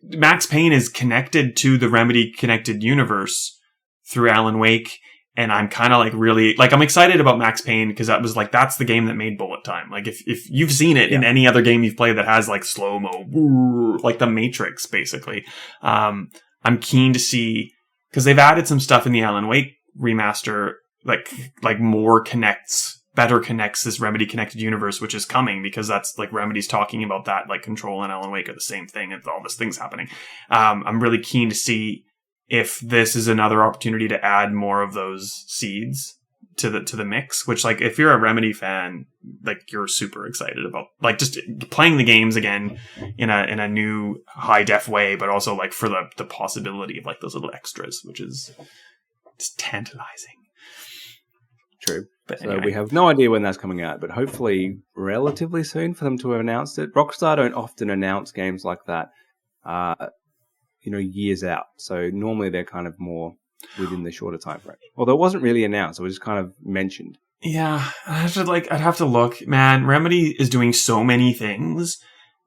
Max Payne is connected to the Remedy connected universe through Alan Wake. And I'm kind of like really, like, I'm excited about Max Payne because that's the game that made Bullet Time. Like, if you've seen it in any other game you've played that has like slow-mo, like the Matrix, basically. I'm keen to see, because they've added some stuff in the Alan Wake remaster, like better connects this Remedy connected universe, which is coming because that's like Remedy's talking about that, like Control and Alan Wake are the same thing and all this thing's happening. I'm really keen to see if this is another opportunity to add more of those seeds to the mix, which, like, if you're a Remedy fan, like, you're super excited about, like, just playing the games again in a new high def way, but also like for the possibility of like those little extras, which is just tantalizing. True. But so anyway. We have no idea when that's coming out, but hopefully relatively soon for them to have announced it. Rockstar don't often announce games like that, years out. So normally they're kind of more within the shorter time frame. Although it wasn't really announced, it was just kind of mentioned. Yeah, I'd have to look. Man, Remedy is doing so many things.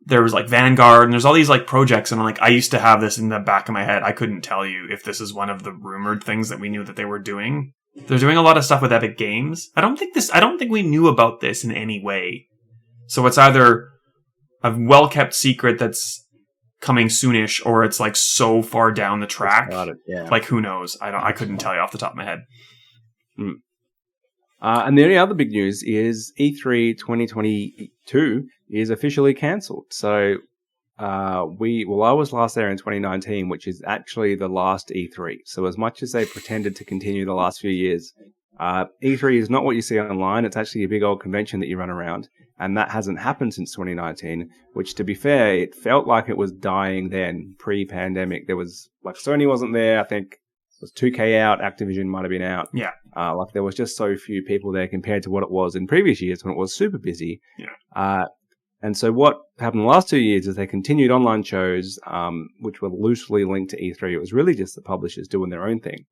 There was like Vanguard, and there's all these like projects, and I'm like, I used to have this in the back of my head. I couldn't tell you if this is one of the rumored things that we knew that they were doing. They're doing a lot of stuff with Epic Games. I don't think we knew about this in any way. So it's either a well-kept secret that's coming soonish, or it's like so far down the track. Like, who knows? I couldn't tell you off the top of my head. And the only other big news is E3 2022 is officially cancelled. So I was last there in 2019, which is actually the last E3. So as much as they pretended to continue the last few years, E3 is not what you see online. It's actually a big old convention that you run around. And that hasn't happened since 2019, which, to be fair, it felt like it was dying then, pre-pandemic. There was, like, Sony wasn't there. I think it was 2K out. Activision might have been out. Yeah. There was just so few people there compared to what it was in previous years when it was super busy. Yeah. And so what happened the last 2 years is they continued online shows, which were loosely linked to E3. It was really just the publishers doing their own thing.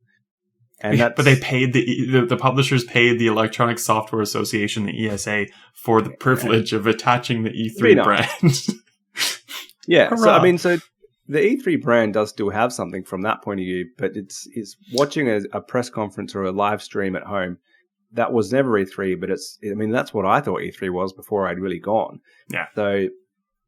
But they paid the publishers paid the Electronic Software Association, the ESA, for the privilege of attaching the E3 brand. Yeah. Hurrah. So the E3 brand does still have something from that point of view, but it's watching a press conference or a live stream at home. That was never E3, but that's what I thought E3 was before I'd really gone. Yeah. So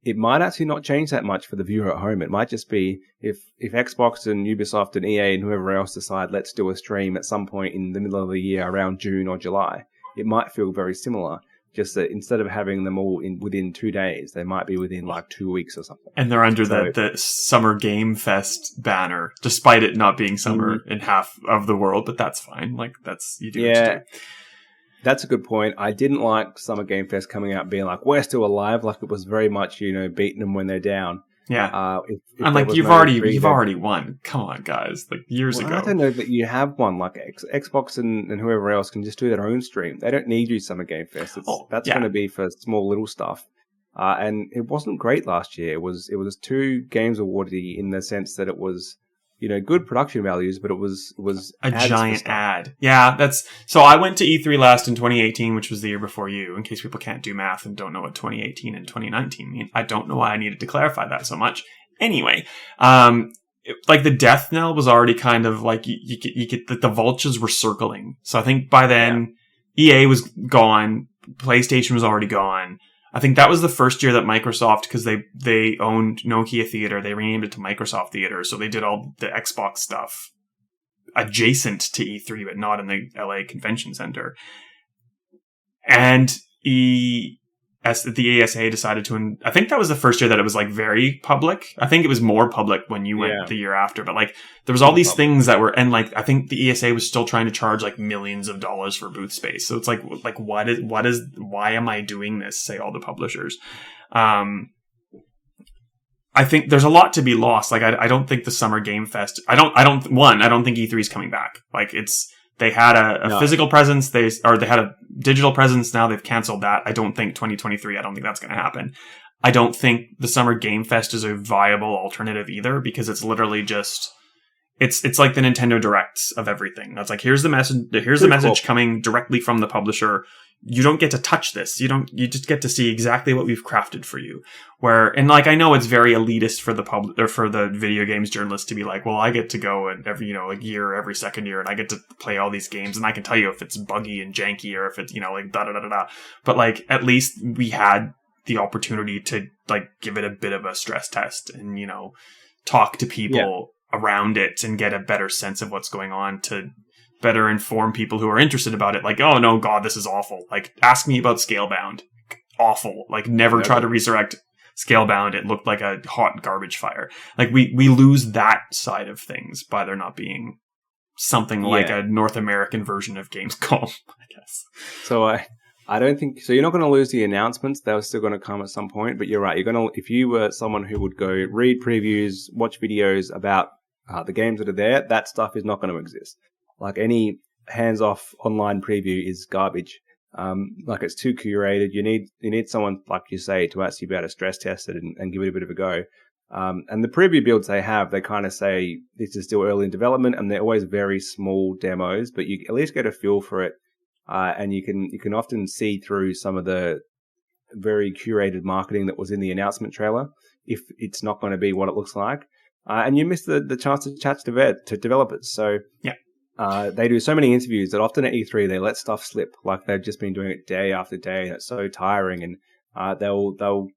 it might actually not change that much for the viewer at home. It might just be if Xbox and Ubisoft and EA and whoever else decide, let's do a stream at some point in the middle of the year around June or July, it might feel very similar. Just that instead of having them all within 2 days, they might be within like 2 weeks or something. And they're under the Summer Game Fest banner, despite it not being summer in half of the world, but that's fine. Like, you do what you do. That's a good point. I didn't like Summer Game Fest coming out and being like, we're still alive. Like, it was very much, beating them when they're down. Yeah. If I'm like, you've already won. Come on, guys. Like, years ago. I don't know that you have one. Like, Xbox and whoever else can just do their own stream. They don't need you Summer Game Fest. That's going to be for small little stuff. And it wasn't great last year. It was 2 games awardy in the sense that it was, good production values, but it was a giant ad. Yeah, so I went to E3 last in 2018, which was the year before you, in case people can't do math and don't know what 2018 and 2019 mean. I don't know why I needed to clarify that so much. Anyway, like the death knell was already kind of like, you get the vultures were circling. So I think by then EA was gone. PlayStation was already gone. I think that was the first year that Microsoft, because they owned Nokia Theater, they renamed it to Microsoft Theater, so they did all the Xbox stuff adjacent to E3, but not in the LA Convention Center. And the ESA decided to, I think that was the first year that it was like very public. I think it was more public when you went the year after, but like there was all these things that were, and like I think the ESA was still trying to charge like millions of dollars for booth space. So it's like why am I doing this? Say all the publishers. I think there's a lot to be lost. Like I don't think the Summer Game Fest, I don't think E3 is coming back. Like they had a physical presence. They had a digital presence. Now they've canceled that. I don't think 2023. I don't think that's going to happen. I don't think the Summer Game Fest is a viable alternative either, because it's literally just it's like the Nintendo Directs of everything. That's like, here's the message. Here's the message coming directly from the publisher. You don't get to touch this. You just get to see exactly what we've crafted for you. And like, I know it's very elitist for the video games journalists to be like, well, I get to go and every second year, and I get to play all these games, and I can tell you if it's buggy and janky or if it's, like da da da da da. But like, at least we had the opportunity to like give it a bit of a stress test and, talk to people around it and get a better sense of what's going on to better inform people who are interested about it. Like, oh no, God, this is awful. Like, ask me about Scalebound. Awful. Like, never try to resurrect Scalebound. It looked like a hot garbage fire. Like, we lose that side of things by there not being something like a North American version of Gamescom, I guess. So I don't think so. You're not going to lose the announcements. They're still going to come at some point. But you're right. If you were someone who would go read previews, watch videos about the games that are there, that stuff is not going to exist. Like, any hands-off online preview is garbage. Like, it's too curated. You need someone, like you say, to actually be able to stress test it and give it a bit of a go. And the preview builds they kind of say this is still early in development, and they're always very small demos, but you at least get a feel for it. And you can often see through some of the very curated marketing that was in the announcement trailer if it's not going to be what it looks like. And you miss the chance to chat to developers. So they do so many interviews that often at E3 they let stuff slip, like they've just been doing it day after day, and it's so tiring. And they'll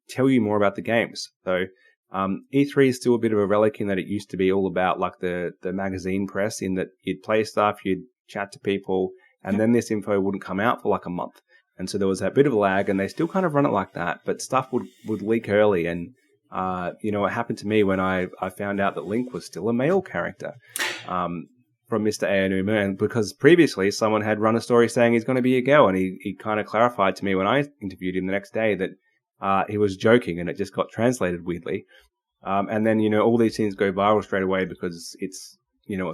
tell you more about the games. So E3 is still a bit of a relic in that it used to be all about like the magazine press, in that you'd play stuff, you'd chat to people, and then this info wouldn't come out for like a month. And so there was that bit of a lag, and they still kind of run it like that, but stuff would leak early. And it happened to me when I found out that Link was still a male character. From Mr. Aonuma, and because previously someone had run a story saying he's going to be a girl, and he kind of clarified to me when I interviewed him the next day that he was joking, and it just got translated weirdly. And then, all these things go viral straight away because it's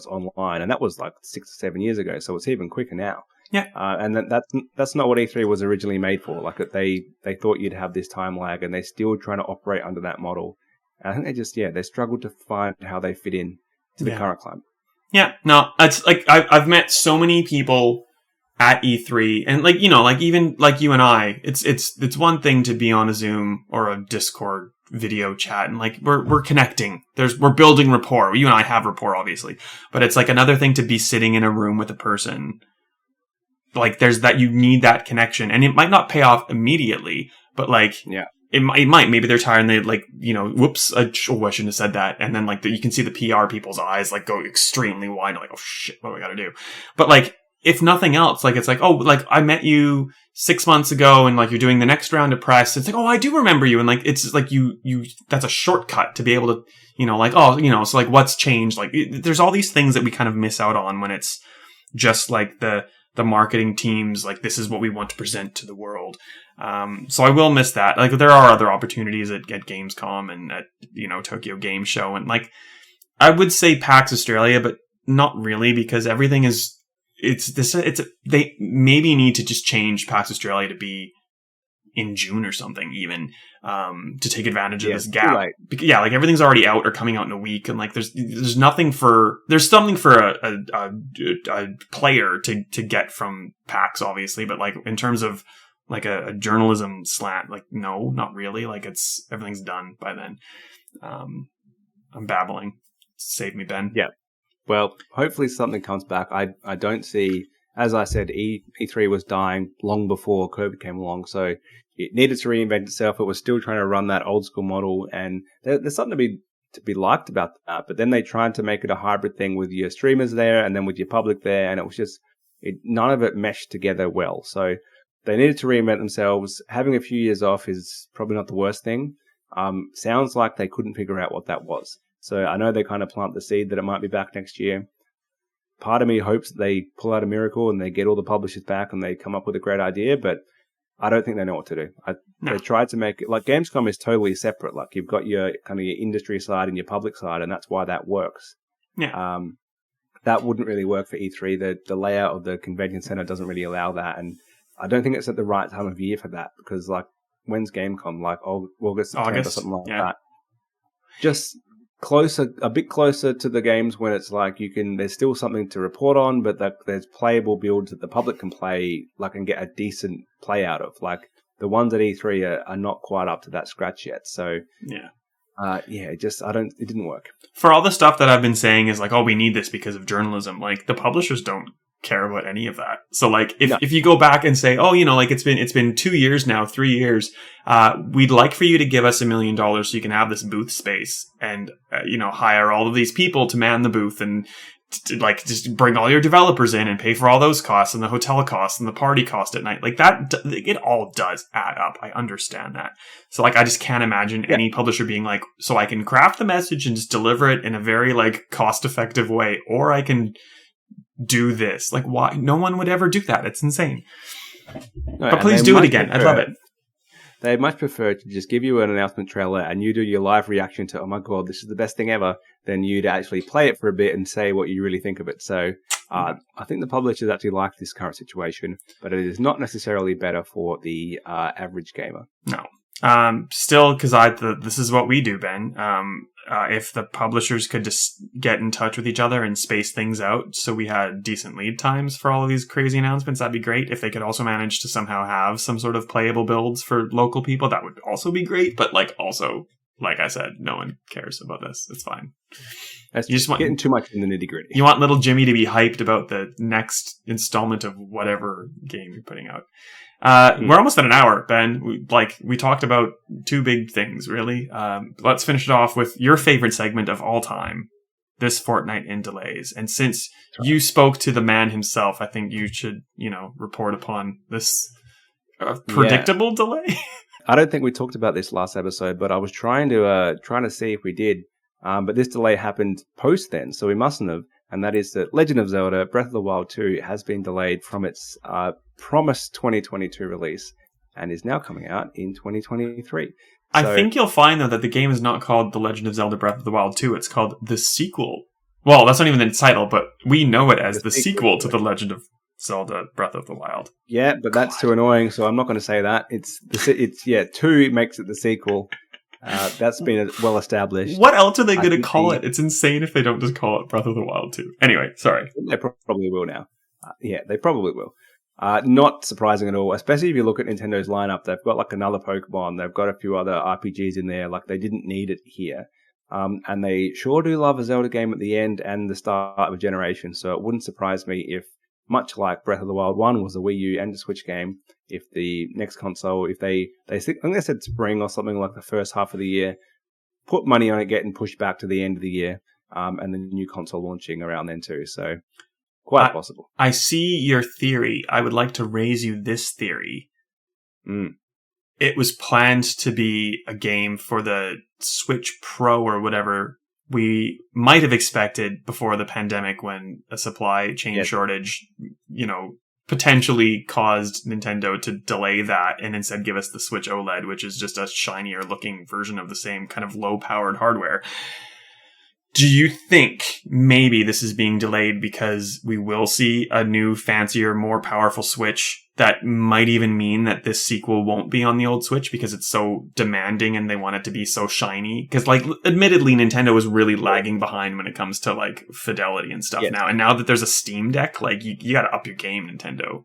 online, and that was like 6 or 7 years ago, so it's even quicker now. Yeah. And that's not what E3 was originally made for. Like, they thought you'd have this time lag, and they're still trying to operate under that model. And I think they struggled to find how they fit in to the current climate. Yeah, no, it's like I've met so many people at E3, and like, you know, like even like you and I, it's one thing to be on a Zoom or a Discord video chat and like we're connecting. We're building rapport. You and I have rapport, obviously, but it's like another thing to be sitting in a room with a person. Like there's that, you need that connection, and it might not pay off immediately, but like it might. Maybe they're tired and they like, you know, whoops, I shouldn't have said that, and then like you can see the PR people's eyes like go extremely wide, like, oh shit, what do I got to do? But like, if nothing else, like it's like, oh, like I met you 6 months ago and like you're doing the next round of press. It's like, oh, I do remember you. And like, it's like you, that's a shortcut to be able to, you know, like, oh, you know, so like what's changed? Like there's all these things that we kind of miss out on when it's just like the marketing teams, like this is what we want to present to the world. So I will miss that. Like there are other opportunities at Gamescom and at, you know, Tokyo Game Show. And like, I would say PAX Australia, but not really, because everything is, they maybe need to just change PAX Australia to be in June or something, even to take advantage of this gap. Right. Yeah, like everything's already out or coming out in a week, and like there's something for a player to get from PAX, obviously, but like in terms of like a journalism slant, like no, not really. Like everything's done by then. I'm babbling. Save me, Ben. Yeah. Well, hopefully something comes back. I don't see, as I said, E3 was dying long before COVID came along, so it needed to reinvent itself. It was still trying to run that old school model, and there's something to be liked about that. But then they tried to make it a hybrid thing with your streamers there and then with your public there, and it was just none of it meshed together well. So they needed to reinvent themselves. Having a few years off is probably not the worst thing. Sounds like they couldn't figure out what that was. So I know they kind of plant the seed that it might be back next year. Part of me hopes that they pull out a miracle and they get all the publishers back and they come up with a great idea, but I don't think they know what to do. They tried to make it, like Gamescom is totally separate. Like you've got your kind of your industry side and your public side, and that's why that works. Yeah. That wouldn't really work for E3. The layout of the convention center doesn't really allow that, and I don't think it's at the right time of year for that, because like when's Gamescom? Like August, September, something like that. Just a bit closer to the games when it's like there's still something to report on, but there's playable builds that the public can play, like, and get a decent play out of. Like the ones at E3 are not quite up to that scratch yet. So it didn't work. For all the stuff that I've been saying is like, oh, we need this because of journalism. Like the publishers don't care about any of that. So like if you go back and say, oh, you know, like it's been 2 years now, 3 years, we'd like for you to give us $1 million so you can have this booth space and you know, hire all of these people to man the booth and like just bring all your developers in and pay for all those costs and the hotel costs and the party cost at night. Like that, it all does add up. I understand that. So like I just can't imagine any publisher being like, so I can craft the message and just deliver it in a very like cost effective way, or I can do this. Like, why? No one would ever do that. It's insane. But please do it again. I'd love it. They much prefer to just give you an announcement trailer and you do your live reaction to, oh my God, this is the best thing ever, than you to actually play it for a bit and say what you really think of it. So I think the publishers actually like this current situation, but it is not necessarily better for the average gamer. No. Still, because this is what we do, Ben. If the publishers could just get in touch with each other and space things out so we had decent lead times for all of these crazy announcements, that'd be great. If they could also manage to somehow have some sort of playable builds for local people, that would also be great. But like also, like I said, no one cares about this. It's fine. You just want getting too much in the nitty gritty. You want little Jimmy to be hyped about the next installment of whatever game you're putting out. We're almost at an hour, Ben. We talked about two big things, really. Let's finish it off with your favorite segment of all time, this fortnight in delays. And since you spoke to the man himself, I think you should, report upon this predictable delay. I don't think we talked about this last episode, but I was trying to see if we did. But this delay happened post then, so we mustn't have. And that is that Legend of Zelda Breath of the Wild 2 has been delayed from its promised 2022 release and is now coming out in 2023. I think you'll find, though, that the game is not called The Legend of Zelda Breath of the Wild 2. It's called The Sequel. Well, that's not even the title, but we know it as the sequel to The Legend of Zelda Breath of the Wild. Yeah, but that's too annoying, so I'm not going to say that. It's 2 makes it the sequel. That's been well established. What else are they going to call it? It's insane if they don't just call it Breath of the Wild 2. Anyway, sorry. They probably will now. They probably will. Not surprising at all, especially if you look at Nintendo's lineup. They've got like another Pokemon. They've got a few other RPGs in there. Like they didn't need it here. And they sure do love a Zelda game at the end and the start of a generation. So it wouldn't surprise me if, much like Breath of the Wild 1 was a Wii U and a Switch game, if the next console, if I think they said spring or something like the first half of the year, put money on it getting pushed back to the end of the year, and the new console launching around then too. So quite possible. I see your theory. I would like to raise you this theory. It was planned to be a game for the Switch Pro or whatever we might have expected before the pandemic, when a supply chain shortage, potentially caused Nintendo to delay that and instead give us the Switch OLED, which is just a shinier looking version of the same kind of low powered hardware. Do you think maybe this is being delayed because we will see a new, fancier, more powerful Switch that might even mean that this sequel won't be on the old Switch because it's so demanding and they want it to be so shiny? Because, admittedly, Nintendo is really lagging behind when it comes to, fidelity and stuff now. And now that there's a Steam Deck, you got to up your game, Nintendo.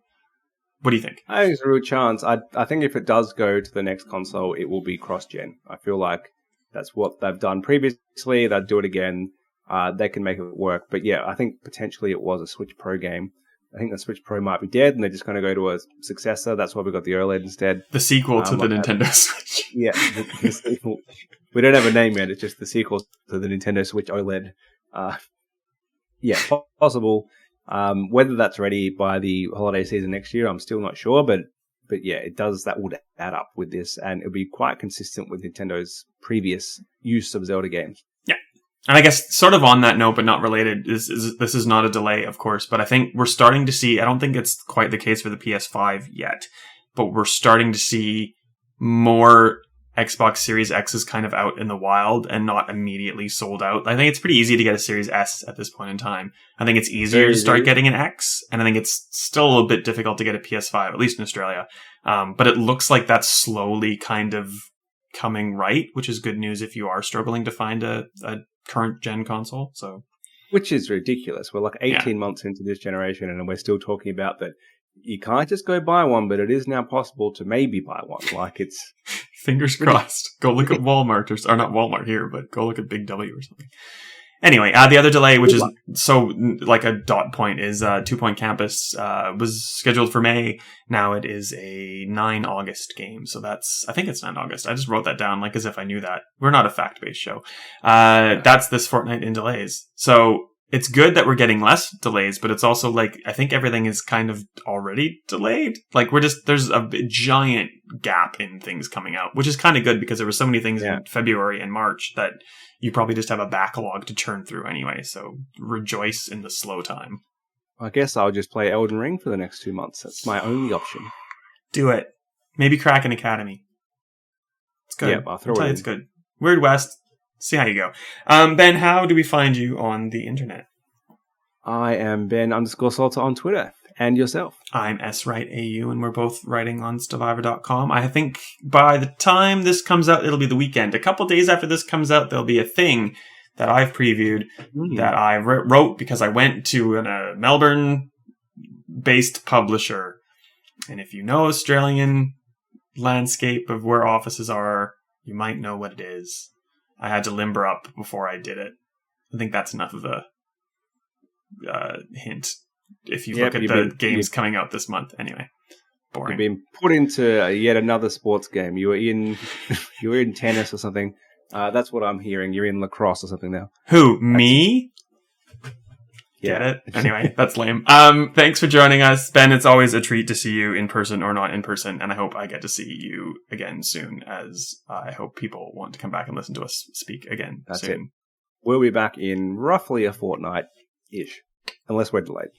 What do you think? I think there's a real chance. I think if it does go to the next console, it will be cross-gen. I feel like that's what they've done previously. They'll do it again. They can make it work. But yeah, I think potentially it was a Switch Pro game. I think the Switch Pro might be dead and they're just going to go to a successor. That's why we got the OLED instead. The sequel to the Nintendo Switch. Yeah, the sequel. We don't have a name yet. It's just the sequel to the Nintendo Switch OLED. Yeah, possible. Whether that's ready by the holiday season next year, I'm still not sure. But yeah, that would add up with this, and it would be quite consistent with Nintendo's previous use of Zelda games. Yeah. And I guess sort of on that note, but not related, this is not a delay, of course, but I think we're starting to see, I don't think it's quite the case for the PS5 yet, but we're starting to see more Xbox Series X's kind of out in the wild and not immediately sold out. I think it's pretty easy to get a Series S at this point in time. I think it's easier to start getting an X, and I think it's still a little bit difficult to get a PS5, at least in Australia. But it looks like that's slowly kind of coming right, which is good news if you are struggling to find a current gen console. So, which is ridiculous. We're 18 months into this generation, and we're still talking about that. You can't just go buy one, but it is now possible to maybe buy one. It's fingers crossed. Go look at Walmart, or not Walmart here, but go look at Big W or something. Anyway, the other delay, which is so a dot point, is 2 Point Campus was scheduled for May. Now it is a 9 August game. So I think it's 9 August. I just wrote that down as if I knew that. We're not a fact-based show. That's this fortnight in delays. So it's good that we're getting less delays, but it's also I think everything is kind of already delayed. There's a giant gap in things coming out, which is kind of good because there were so many things in February and March that you probably just have a backlog to churn through anyway. So rejoice in the slow time. I guess I'll just play Elden Ring for the next 2 months. That's my only option. Do it. Maybe Kraken Academy. It's good. Yeah, I'll throw it in. It's good. Weird West. See how you go. Ben, how do we find you on the internet? I am Ben_Salter on Twitter. And yourself? I'm SWrightAU, and we're both writing on Stevivor.com. I think by the time this comes out, it'll be the weekend. A couple days after this comes out, there'll be a thing that I've previewed that I wrote because I went to a Melbourne-based publisher. And if you know Australian landscape of where offices are, you might know what it is. I had to limber up before I did it. I think that's enough of a hint. If you look at the games coming out this month. Anyway, boring. You've been put into yet another sports game. You were in tennis or something. That's what I'm hearing. You're in lacrosse or something now. Who, me? Yeah. Get it? Anyway, that's lame. Thanks for joining us. Ben, it's always a treat to see you in person or not in person, and I hope I get to see you again soon, as I hope people want to come back and listen to us speak again soon. It. We'll be back in roughly a fortnight-ish, unless we're delayed.